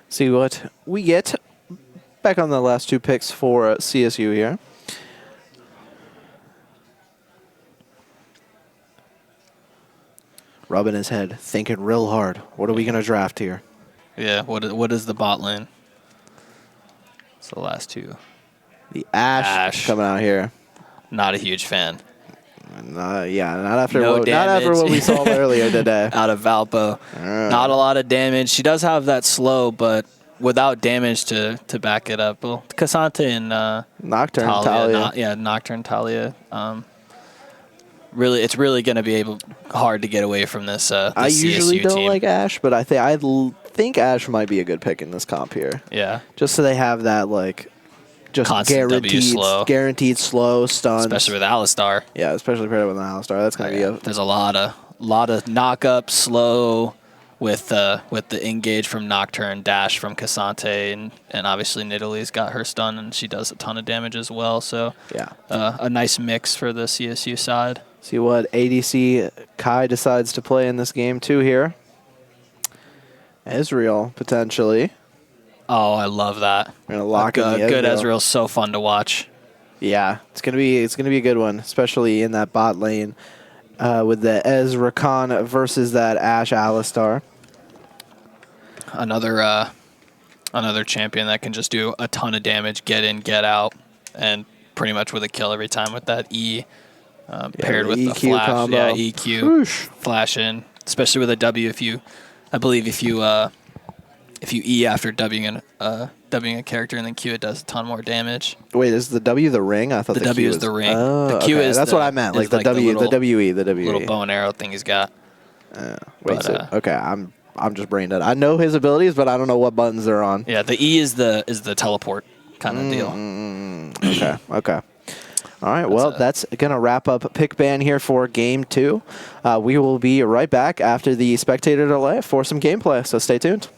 See what we get back on the last 2 picks for CSU here. Rubbing his head, thinking real hard. What are we going to draft here? Yeah, what is the bot lane? It's the last 2. The Ash coming out here. Not a huge fan. Yeah, not after No what we saw earlier today. Out of Valpo. Not a lot of damage. She does have that slow, but without damage to back it up. Well, Cassante and Nocturne Talia. Nocturne Talia. Really, it's really going to be hard to get away from this. This I usually CSU don't team. like Ash, but I think Ash might be a good pick in this comp here. Yeah, Just so they have that just constant W slow. guaranteed slow stuns. Especially with Alistar. Yeah, especially paired with an Alistar. That's gonna be a There's a lot of knock up slow with the engage from Nocturne, dash from Cassante, and obviously Nidalee's got her stun and she does a ton of damage as well. So yeah. A nice mix for the CSU side. See what ADC Kai decides to play in this game too here. Ezreal potentially. Oh, I love that. We're gonna lock in the good Ezreal. Ezreal's so fun to watch. Yeah, it's gonna be a good one, especially in that bot lane with the Ezra Khan versus that Ash Alistar. Another champion that can just do a ton of damage, get in, get out, and pretty much with a kill every time with that E paired with the EQ flash. combo. Yeah, EQ Whoosh. flash in, especially with a W. If you E after Wing a character and then Q, it does a ton more damage. Wait, is the W the ring? I thought The the W Q is was the ring. Oh, The Q okay. is That's the- what I meant. is Like the like the W, little- the WE, the WE. Little bow and arrow thing he's got. Wait, But, so, okay, I'm just brain dead. I know his abilities, but I don't know what buttons they're on. Yeah, the E is the teleport kind of deal. Okay. All right, well, that's going to wrap up Pick Ban here for Game 2. We will be right back after the spectator delay for some gameplay, so stay tuned.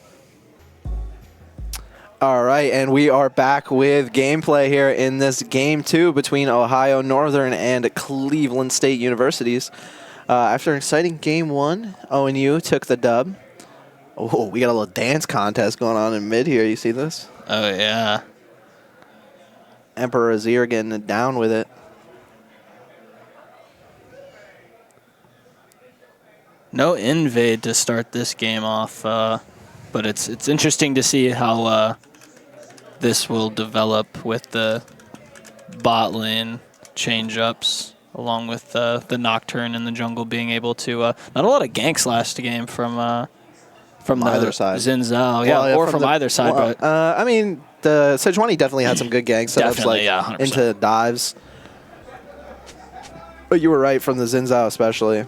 All right, and we are back with gameplay here in this Game 2 between Ohio Northern and Cleveland State Universities. After an exciting Game 1, ONU took the dub. Oh, we got a little dance contest going on in mid here. You see this? Oh, yeah. Emperor Azir getting down with it. No invade to start this game off, but it's interesting to see how this will develop with the bot lane change-ups, along with the Nocturne in the jungle being able to not a lot of ganks last game from the either side. Xin Zhao, Well, or from either side. Well, but I mean, the Sejuani definitely had some good gang setups, Definitely, like yeah, 100%. into dives. But you were right from the Xin Zhao especially.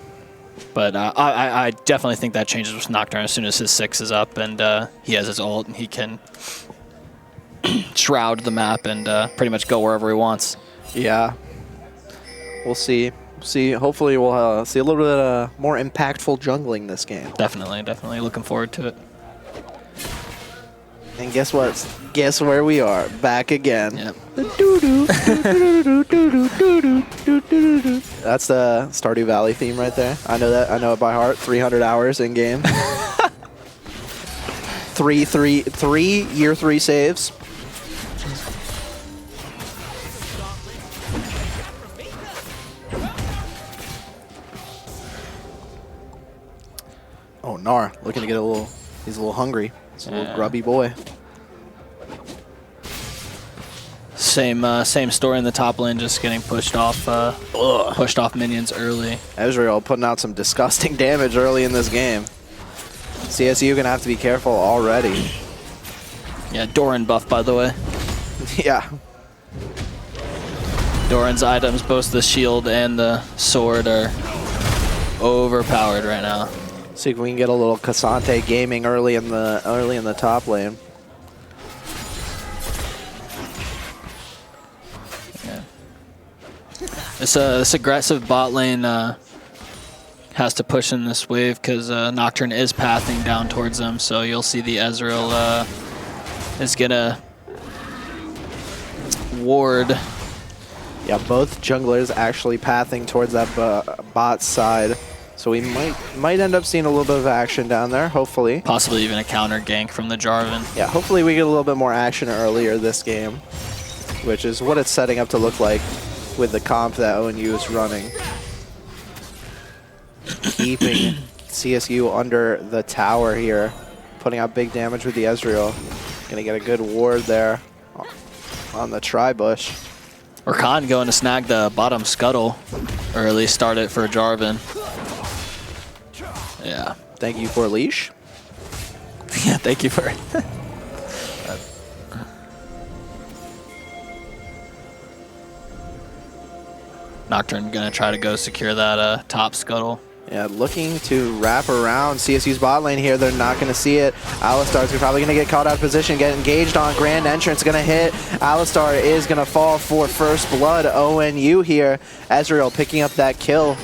But I definitely think that changes with Nocturne as soon as his 6 is up and he has his ult and he can shroud the map and pretty much go wherever he wants. Yeah. We'll see. Hopefully we'll see a little bit more impactful jungling this game. Definitely looking forward to it. And guess what? Guess where we are? Back again. Yep. That's the Stardew Valley theme right there. I know that. I know it by heart. 300 hours in game. Year 3 saves. Oh, Gnar looking to get a little. He's a little hungry. He's a little grubby boy. Same story in the top lane, just getting pushed off minions early. Ezreal putting out some disgusting damage early in this game. CSU gonna have to be careful already. Yeah, Doran buff, by the way. Yeah. Doran's items, both the shield and the sword, are overpowered right now. See if we can get a little Cassante gaming early in the top lane. This aggressive bot lane has to push in this wave because Nocturne is pathing down towards them. So you'll see the Ezreal is gonna ward. Yeah, both junglers actually pathing towards that bot side. So we might end up seeing a little bit of action down there, hopefully. Possibly even a counter gank from the Jarvan. Yeah, hopefully we get a little bit more action earlier this game, which is what it's setting up to look like with the comp that ONU is running. Keeping CSU under the tower here, putting out big damage with the Ezreal. Gonna get a good ward there on the tri-bush. Rakan going to snag the bottom scuttle, or at least start it for Jarvan. Yeah. Thank you for leash. Yeah, thank you for Nocturne gonna try to go secure that top scuttle. Yeah, looking to wrap around CSU's bot lane here. They're not going to see it. Alistar's probably going to get caught out of position, get engaged on. Grand Entrance going to hit. Alistar is going to fall for first blood. ONU here. Ezreal picking up that kill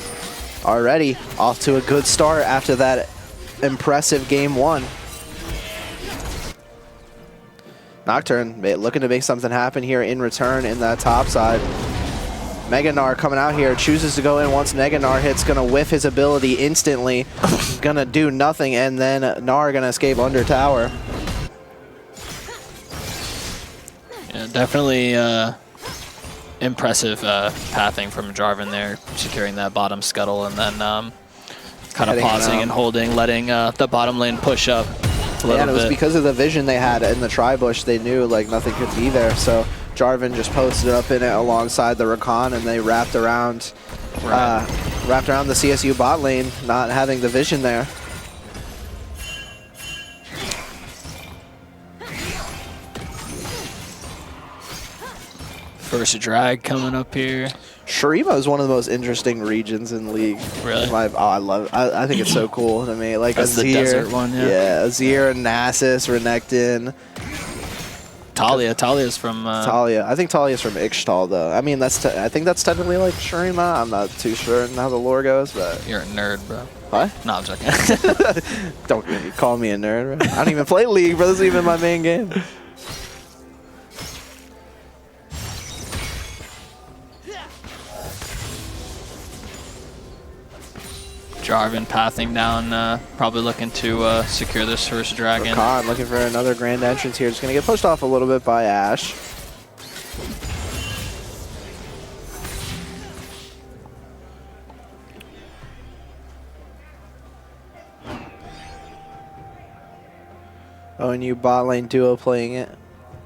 already. Off to a good start after that impressive game one. Nocturne looking to make something happen here in return in that top side. Meganar coming out here, chooses to go in once Neganar hits, gonna whiff his ability instantly, gonna do nothing, and then Gnar gonna escape under tower. Yeah, definitely impressive pathing from Jarvan there, securing that bottom scuttle, and then kind of pausing and holding, letting the bottom lane push up a little and it was bit. because of the vision they had in the tri-bush, they knew like nothing could be there, so Jarvan just posted up in it alongside the Rakan, and they wrapped around the CSU bot lane, not having the vision there. First drag coming up here. Shurima is one of the most interesting regions in the league. Really? I love it. I think it's so cool to me. Like That's Azir, the desert one, yeah. Yeah, Azir, Nasus, Renekton. Talia's from Talia. I think Talia's from Ixtal, though. I mean, I think that's technically like Shurima. I'm not too sure how the lore goes, but You're a nerd, bro. what? No, I'm joking. Don't call me a nerd, bro. I don't even play League, bro. This isn't even my main game. Jarvan pathing down, probably looking to secure this first dragon. Khan looking for another grand entrance here. Just going to get pushed off a little bit by Ashe. ONU bot lane duo playing it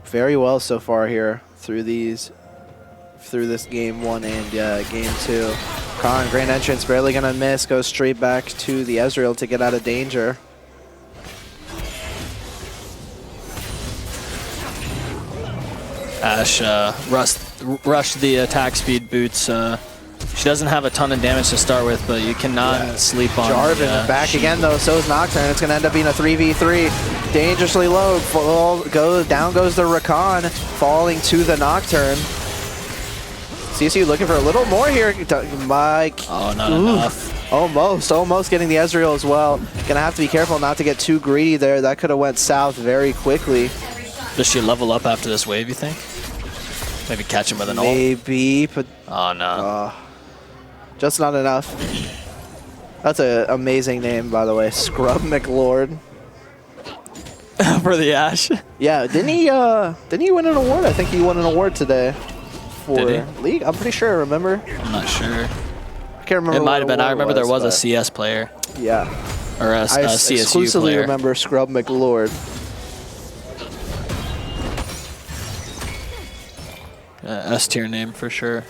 very well so far here through this game one and game two. Khan, grand entrance, barely gonna miss, goes straight back to the Ezreal to get out of danger. Ashe rushed the attack speed boots. She doesn't have a ton of damage to start with, but you cannot sleep on Jarvan back again though, so is Nocturne. It's gonna end up being a 3v3. Dangerously low, down goes the Rakan, falling to the Nocturne. CSU looking for a little more here. Mike. Oh, not enough. Almost getting the Ezreal as well. Gonna have to be careful not to get too greedy there. That could have went south very quickly. Does she level up after this wave, you think? Maybe catch him with an ult? Maybe, but Oh, no. just not enough. That's an amazing name, by the way. Scrub McLord. For the Ashe? Yeah, didn't he win an award? I think he won an award today for League. I'm pretty sure, remember? I'm not sure. I can't remember. It might have what been. I remember there was a but CS player. Yeah. Or a I CSU exclusively player. remember Scrub McLord. S tier name for sure.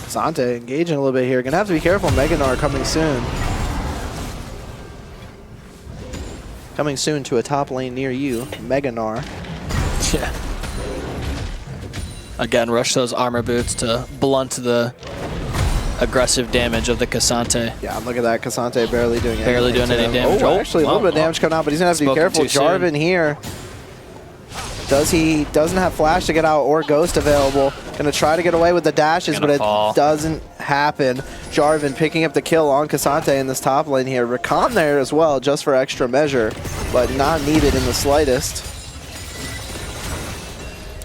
Sante engaging a little bit here. Gonna have to be careful. Meganar coming soon. Coming soon to a top lane near you. Meganar. Yeah. Again, rush those armor boots to blunt the aggressive damage of the Cassante. Yeah, look at that. Cassante barely doing anything. Barely doing to any him. damage. Oh, actually, a little bit of damage coming out, but he's going to have to be Spoken careful. too soon. Jarvan here. Doesn't have flash to get out or ghost available. Gonna try to get away with the dashes, but it doesn't happen. Jarvan picking up the kill on Cassante in this top lane here. Rakan there as well, just for extra measure, but not needed in the slightest.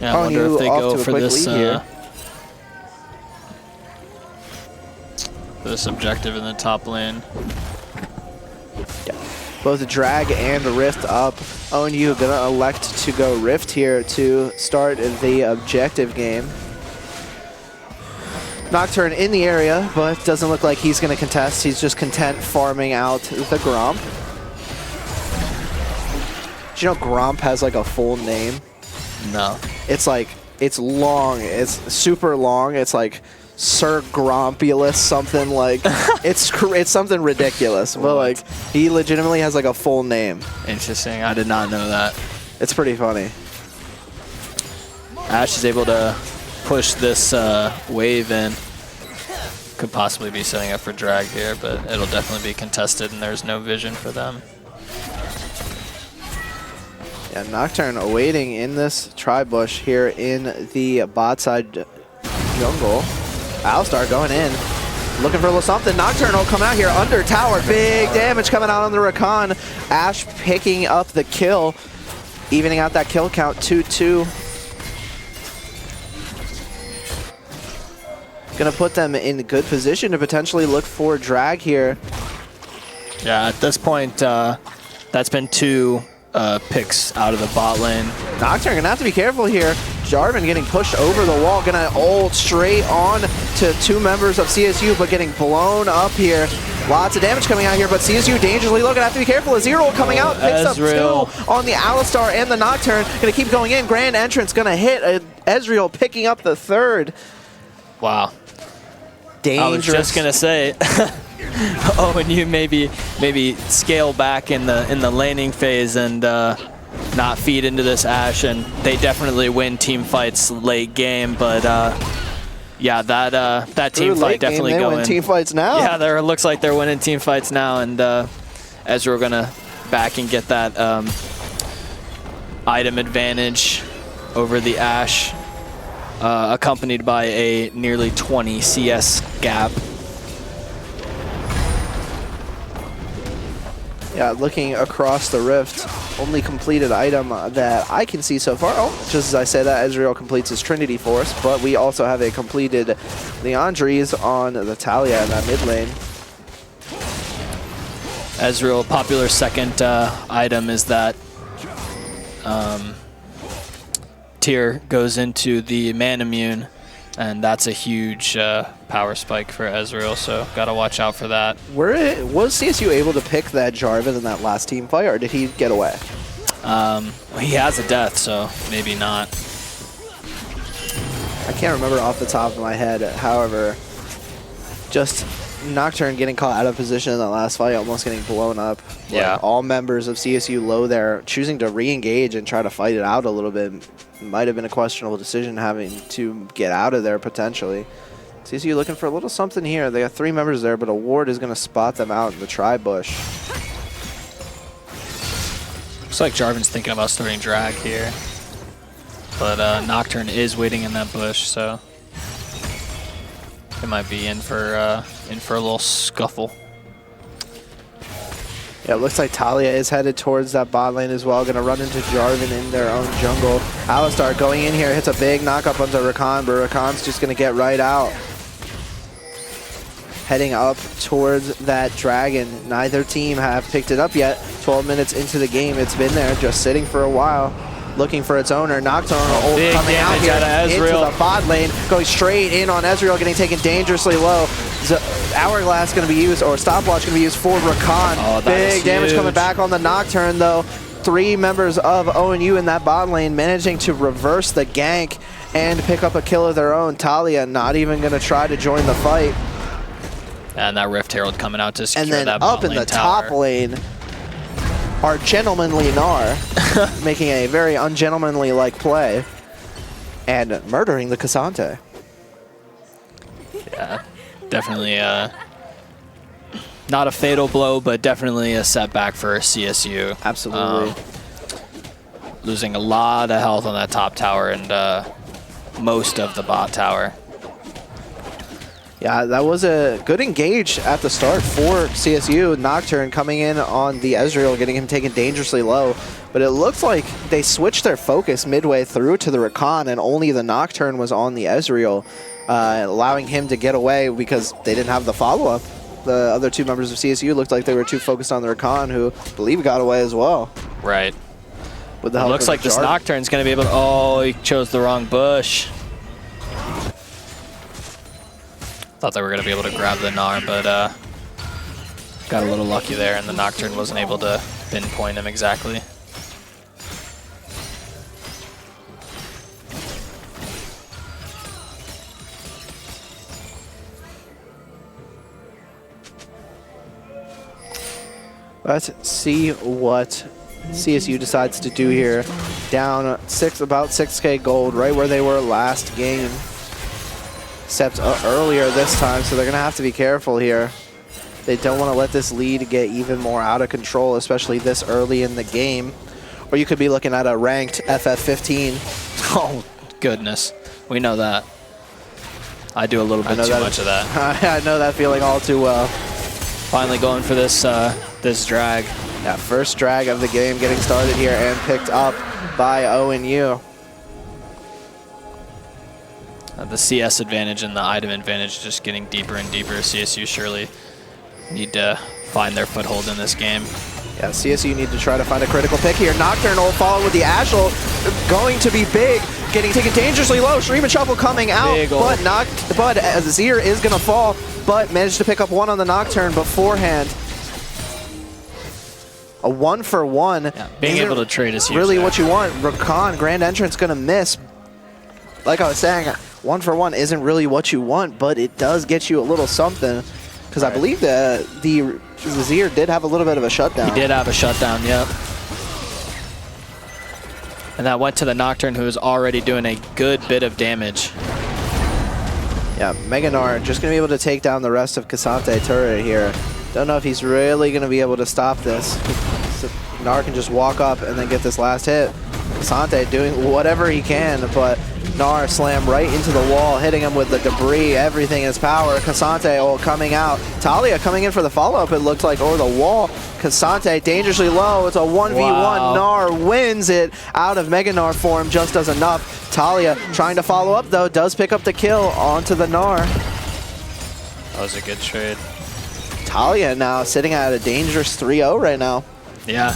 Yeah, I wonder if they go for this objective in the top lane. Both the drag and the rift up. ONU are gonna elect to go rift here to start the objective game. Nocturne in the area, but doesn't look like he's gonna contest. He's just content farming out the Gromp. Do you know Gromp has like a full name? No. It's like, it's long, it's super long. It's like Sir Grompulus, something like, it's something ridiculous, but like, he legitimately has like a full name. Interesting, I did not know that. It's pretty funny. Ashe is able to push this wave in. Could possibly be setting up for drag here, but it'll definitely be contested and there's no vision for them. Yeah, Nocturne awaiting in this tri-bush here in the bot side jungle. Alistar going in, looking for a little something. Nocturne will come out here under tower. Big damage coming out on the Rakan. Ashe picking up the kill, evening out that kill count 2-2. Gonna put them in good position to potentially look for drag here. Yeah, at this point, that's been 2 picks out of the bot lane. Nocturne gonna have to be careful here. Jarvan getting pushed over the wall, gonna ult straight on to 2 members of CSU, but getting blown up here. Lots of damage coming out here, but CSU dangerously low, gonna have to be careful. Ezreal coming out, picks Ezreal up 2 on the Alistar and the Nocturne. Gonna keep going in, grand entrance, gonna hit Ezreal, picking up the 3rd. Wow. Dangerous. I was just gonna say, oh, and you maybe scale back in the laning phase and not feed into this Ashe, and they definitely win team fights late game. But yeah, that team fight definitely game, going. Win team fights now. Yeah, there looks like they're winning team fights now, and Ezreal gonna back and get that item advantage over the Ashe. Accompanied by a nearly 20 CS gap. Yeah, looking across the rift, only completed item that I can see so far. Oh, just as I say that, Ezreal completes his Trinity Force, but we also have a completed Leandries on the Talia in that mid lane. Ezreal, popular second item is that tier goes into the man immune, and that's a huge power spike for Ezreal, so gotta watch out for that. Was CSU able to pick that Jarvan in that last team fight, or did he get away? He has a death, so maybe not. I can't remember off the top of my head. However, just Nocturne getting caught out of position in that last fight, almost getting blown up. Yeah. Like, all members of CSU low there, choosing to re-engage and try to fight it out a little bit. Might have been a questionable decision having to get out of there potentially. CSU looking for a little something here. They got 3 members there, but a ward is going to spot them out in the tri-bush. Looks like Jarvan's thinking about starting drag here, but Nocturne is waiting in that bush, so it might be in for a little scuffle. Yeah, it looks like Talia is headed towards that bot lane as well. Going to run into Jarvan in their own jungle. Alistar going in here, hits a big knockup onto Rakan, but Rakan's just going to get right out. Heading up towards that dragon. Neither team have picked it up yet. 12 minutes into the game, it's been there, just sitting for a while. Looking for its owner. Nocturne coming out here into the bot lane, going straight in on Ezreal, getting taken dangerously low. Hourglass going to be used, or stopwatch going to be used for Rakan. Oh, big damage coming back on the Nocturne though. 3 members of ONU in that bot lane managing to reverse the gank and pick up a kill of their own. Talia not even going to try to join the fight. And that Rift Herald coming out to secure that bot up in lane the tower. top lane, our gentlemanly Gnar making a very ungentlemanly-like play and murdering the Cassante. Yeah, Definitely not a fatal blow, but definitely a setback for CSU. Absolutely. Losing a lot of health on that top tower and most of the bot tower. Yeah, that was a good engage at the start for CSU. Nocturne coming in on the Ezreal, getting him taken dangerously low. But it looks like they switched their focus midway through to the Rakan, and only the Nocturne was on the Ezreal, allowing him to get away because they didn't have the follow-up. The other two members of CSU looked like they were too focused on the Rakan, who I believe got away as well. Right. With the help looks of like this Jarvan. Nocturne's going to be able to... Oh, he chose the wrong bush. Thought they were going to be able to grab the Gnar, but got a little lucky there, and the Nocturne wasn't able to pinpoint him exactly. Let's see what CSU decides to do here. Down about 6k gold, right where they were last game. Except earlier this time, so they're going to have to be careful here. They don't want to let this lead get even more out of control, especially this early in the game. Or you could be looking at a ranked FF15. Oh, goodness. We know that. I do a little bit too much of that. I know that feeling all too well. Finally going for this this drag. Yeah, first drag of the game getting started here and picked up by ONU. The CS advantage and the item advantage just getting deeper and deeper. CSU surely need to find their foothold in this game. Yeah, CSU need to try to find a critical pick here. Nocturne will follow with the Ashel, going to be big, getting taken dangerously low. Shreem and Shuffle coming out, but Azir is going to fall, but managed to pick up one on the Nocturne beforehand. A 1-for-1. Yeah, being able to trade is huge. Really there. what you want. Rakan, Grand Entrance going to miss. Like I was saying, 1-for-1 isn't really what you want, but it does get you a little something. Because I believe the Azir did have a little bit of a shutdown. He did have a shutdown, yep. And that went to the Nocturne, who is already doing a good bit of damage. Yeah, Meganar just going to be able to take down the rest of Cassante turret here. Don't know if he's really going to be able to stop this. So Gnar can just walk up and then get this last hit. Cassante doing whatever he can, but Gnar slammed right into the wall, hitting him with the debris, everything in his power. Cassante coming out. Talia coming in for the follow-up, it looked like, over the wall. Cassante dangerously low. It's a 1v1. Wow. Gnar wins it out of Mega Gnar form, just does enough. Talia trying to follow up, though, does pick up the kill onto the Gnar. That was a good trade. Talia now sitting at a dangerous 3-0 right now. Yeah.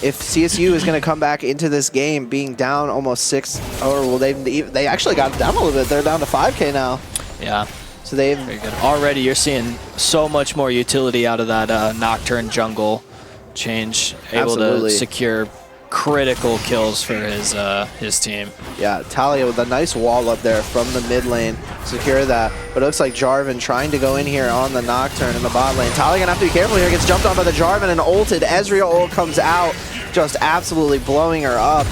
If CSU is going to come back into this game being down almost 6, or well, they actually got down a little bit. They're down to 5k now. Yeah. So they've Very good. Already you're seeing so much more utility out of that Nocturne jungle change. Able Absolutely. to secure critical kills for his team. Yeah, Talia with a nice wall up there from the mid lane. Secure that. But it looks like Jarvan trying to go in here on the Nocturne in the bot lane. Talia gonna have to be careful here. Gets jumped on by the Jarvan and ulted. Ezreal ult comes out, just absolutely blowing her up.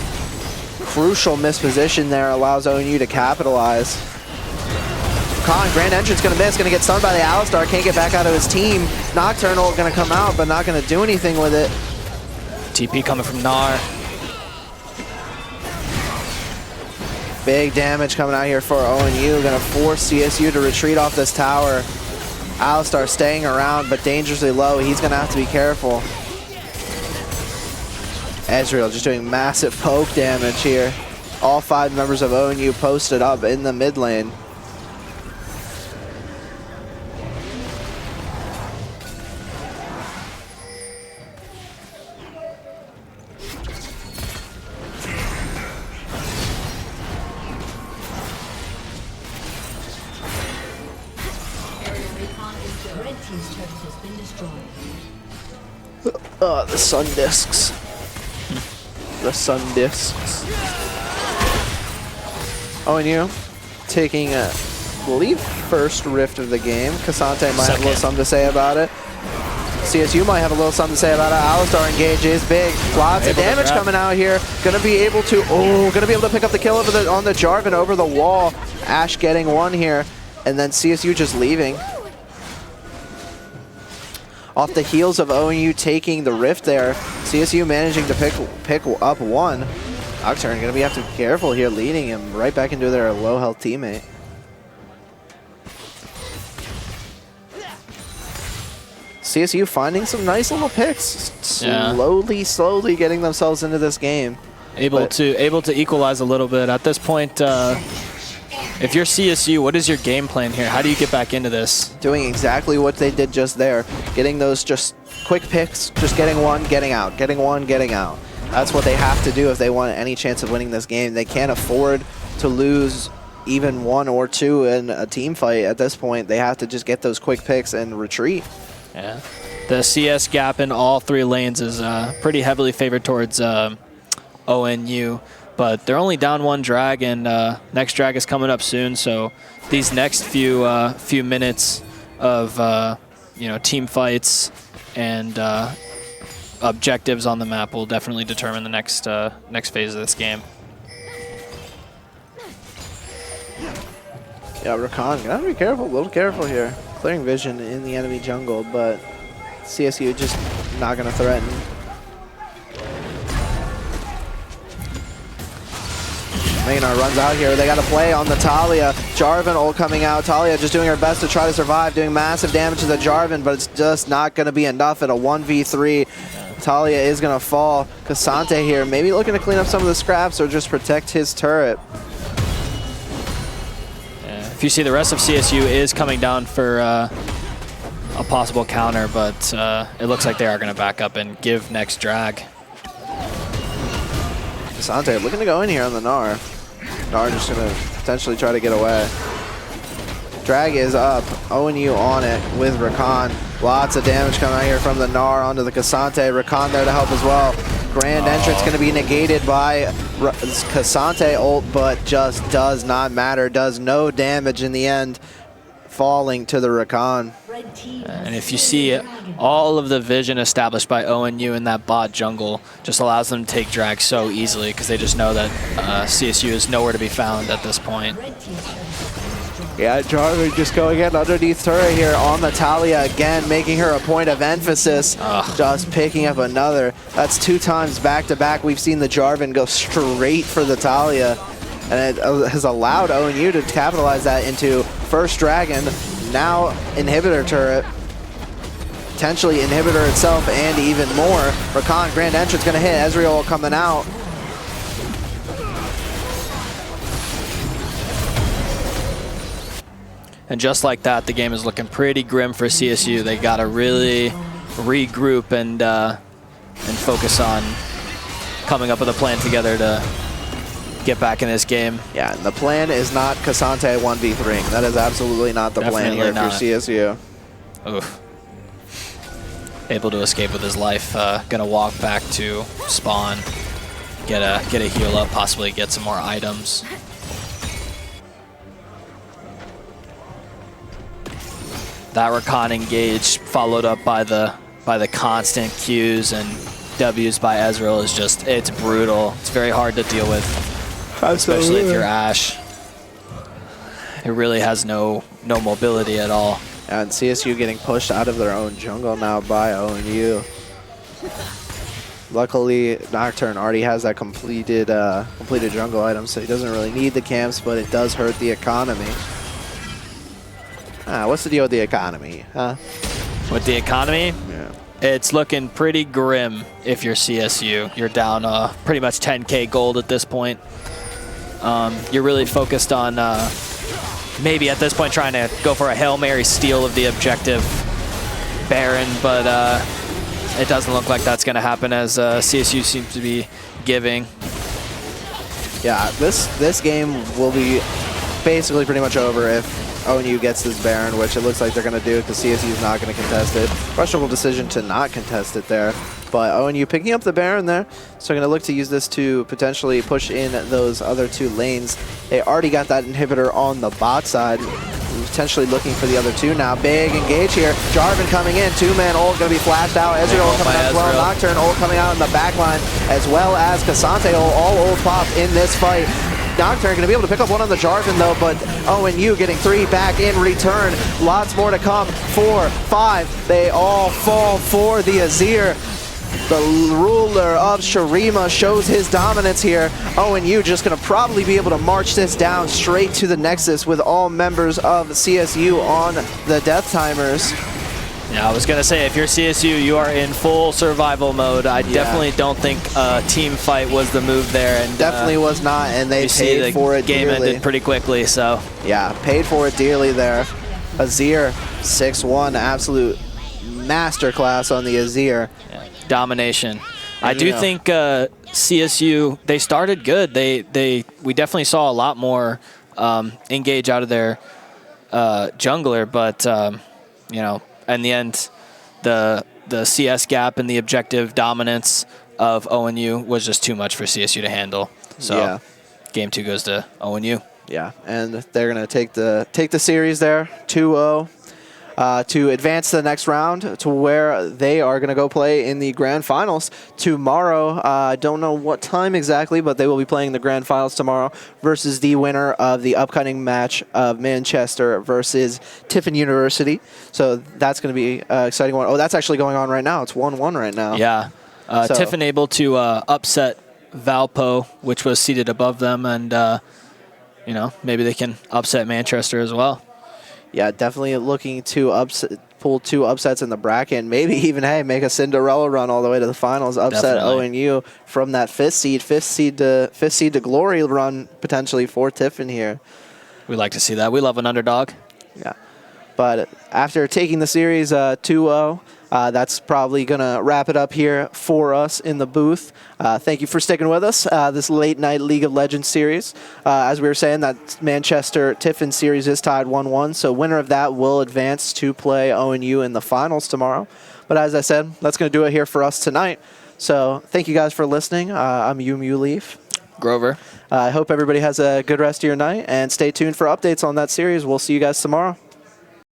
Crucial misposition there allows ONU to capitalize. Khan, Grand Entrance gonna miss, gonna get stunned by the Alistar, can't get back out of his team. Nocturne ult gonna come out, but not gonna do anything with it. TP coming from Gnar. Big damage coming out here for ONU. Gonna force CSU to retreat off this tower. Alistar staying around, but dangerously low. He's gonna have to be careful. Ezreal just doing massive poke damage here. All 5 members of ONU posted up in the mid lane. Red team's turret has been destroyed. The sun discs. The sun discs. ONU taking, I believe, first rift of the game. Cassante might have a little something to say about it. CSU might have a little something to say about it. Alistar engages big. Lots of damage coming out here. Gonna be able to pick up the kill on the Jarvan over the wall. Ash getting one here, and then CSU just leaving. off the heels of ONU taking the Rift there. CSU managing to pick up one. Nocturne going to have to be careful here, leading him right back into their low health teammate. CSU finding some nice little picks, slowly getting themselves into this game. Able to equalize a little bit. At this point, if you're CSU, what is your game plan here? How do you get back into this? Doing exactly what they did just there. Getting those just quick picks, just getting one, getting out, getting one, getting out. That's what they have to do if they want any chance of winning this game. They can't afford to lose even 1 or 2 in a team fight at this point. They have to just get those quick picks and retreat. Yeah. The CS gap in all 3 lanes is pretty heavily favored towards ONU, but they're only down 1 drag, and next drag is coming up soon. So these next few minutes of team fights and objectives on the map will definitely determine the next phase of this game. Yeah, Rakan, gotta be careful, a little careful here. Clearing vision in the enemy jungle, but CSU just not gonna threaten. Maynard runs out here. They got to play on the Talia. Jarvan ult coming out. Talia just doing her best to try to survive, doing massive damage to the Jarvan, but it's just not going to be enough at a 1v3. Talia is going to fall. Cassante here, maybe looking to clean up some of the scraps or just protect his turret. Yeah, if you see, the rest of CSU is coming down for a possible counter, but it looks like they are going to back up and give next drag. Cassante looking to go in here on the Gnar. Gnar just going to potentially try to get away. Drag is up. ONU on it with Rakan. Lots of damage coming out here from the Gnar onto the Cassante. Rakan there to help as well. Grand entrance going to be negated by Cassante ult, but just does not matter. Does no damage in the end, falling to the Rakan. And if you see, all of the vision established by ONU in that bot jungle just allows them to take drag so easily because they just know that CSU is nowhere to be found at this point. Yeah, Jarvan just going in underneath turret here on the Talia again, making her a point of emphasis. Just picking up another. That's 2 times back-to-back we've seen the Jarvan go straight for the Talia. And it has allowed ONU to capitalize that into first Dragon, now Inhibitor turret, potentially Inhibitor itself, and even more. Rakan, Grand Entrance going to hit. Ezreal coming out. And just like that, the game is looking pretty grim for CSU. They got to really regroup and focus on coming up with a plan together to get back in this game. Yeah, and the plan is not Cassante 1v3. That is absolutely not the plan here for CSU. Oof. Able to escape with his life. Gonna walk back to spawn, get a heal up, possibly get some more items. That Rakan engage followed up by the constant Qs and Ws by Ezreal is just, it's brutal. It's very hard to deal with. Especially if you're Ashe. It really has no mobility at all. And CSU getting pushed out of their own jungle now by ONU. Luckily, Nocturne already has that completed jungle item, so he doesn't really need the camps, but it does hurt the economy. What's the deal with the economy, huh? With the economy? Yeah. It's looking pretty grim if you're CSU. You're down pretty much 10K gold at this point. You're really focused on maybe at this point trying to go for a Hail Mary steal of the objective Baron, but it doesn't look like that's going to happen as CSU seems to be giving. Yeah, this game will be basically pretty much over if ONU gets this Baron, which it looks like they're going to do because CSU is not going to contest it. Questionable decision to not contest it there. But ONU picking up the Baron there, so going to look to use this to potentially push in those other 2 lanes. They already got that inhibitor on the bot side, potentially looking for the other 2 now. Big engage here. Jarvan coming in, 2-man ult going to be flashed out. Ezreal coming out as well. Nocturne ult coming out in the back line, as well as Cassante ult. All ult pop in this fight. Nocturne going to be able to pick up one on the Jarvan, though, but ONU getting 3 back in return. Lots more to come. 4, 5, they all fall for the Azir. The ruler of Shurima shows his dominance here. ONU just going to probably be able to march this down straight to the Nexus with all members of CSU on the death timers. Yeah, I was going to say, if you're CSU, you are in full survival mode. I definitely don't think team fight was the move there. And definitely was not, and they paid for it game dearly. ended pretty quickly, so. Yeah, paid for it dearly there. Azir, 6-1, absolute masterclass on the Azir. Yeah, domination. I do think CSU, they started good. We definitely saw a lot more engage out of their jungler, but, you know, in the end, the CS gap and the objective dominance of ONU was just too much for CSU to handle. So game 2 goes to ONU. Yeah, and they're going to take the series there, 2-0, to advance to the next round to where they are going to go play in the grand finals tomorrow. I don't know what time exactly, but they will be playing the grand finals tomorrow versus the winner of the upcoming match of Manchester versus Tiffin University. So that's going to be an exciting one. Oh, that's actually going on right now. It's 1-1 right now. Yeah. Tiffin able to upset Valpo, which was seated above them, and you know, maybe they can upset Manchester as well. Yeah, definitely looking to pull 2 upsets in the bracket, and maybe even, hey, make a Cinderella run all the way to the finals, upset ONU from that 5th seed to glory run potentially for Tiffin here. We like to see that. We love an underdog. Yeah, but after taking the series 2-0, that's probably going to wrap it up here for us in the booth. Thank you for sticking with us, this late night League of Legends series. As we were saying, that Manchester-Tiffin series is tied 1-1, so winner of that will advance to play ONU in the finals tomorrow. But as I said, that's going to do it here for us tonight. So thank you guys for listening. I'm Yumu Leaf. Grover. I hope everybody has a good rest of your night, and stay tuned for updates on that series. We'll see you guys tomorrow.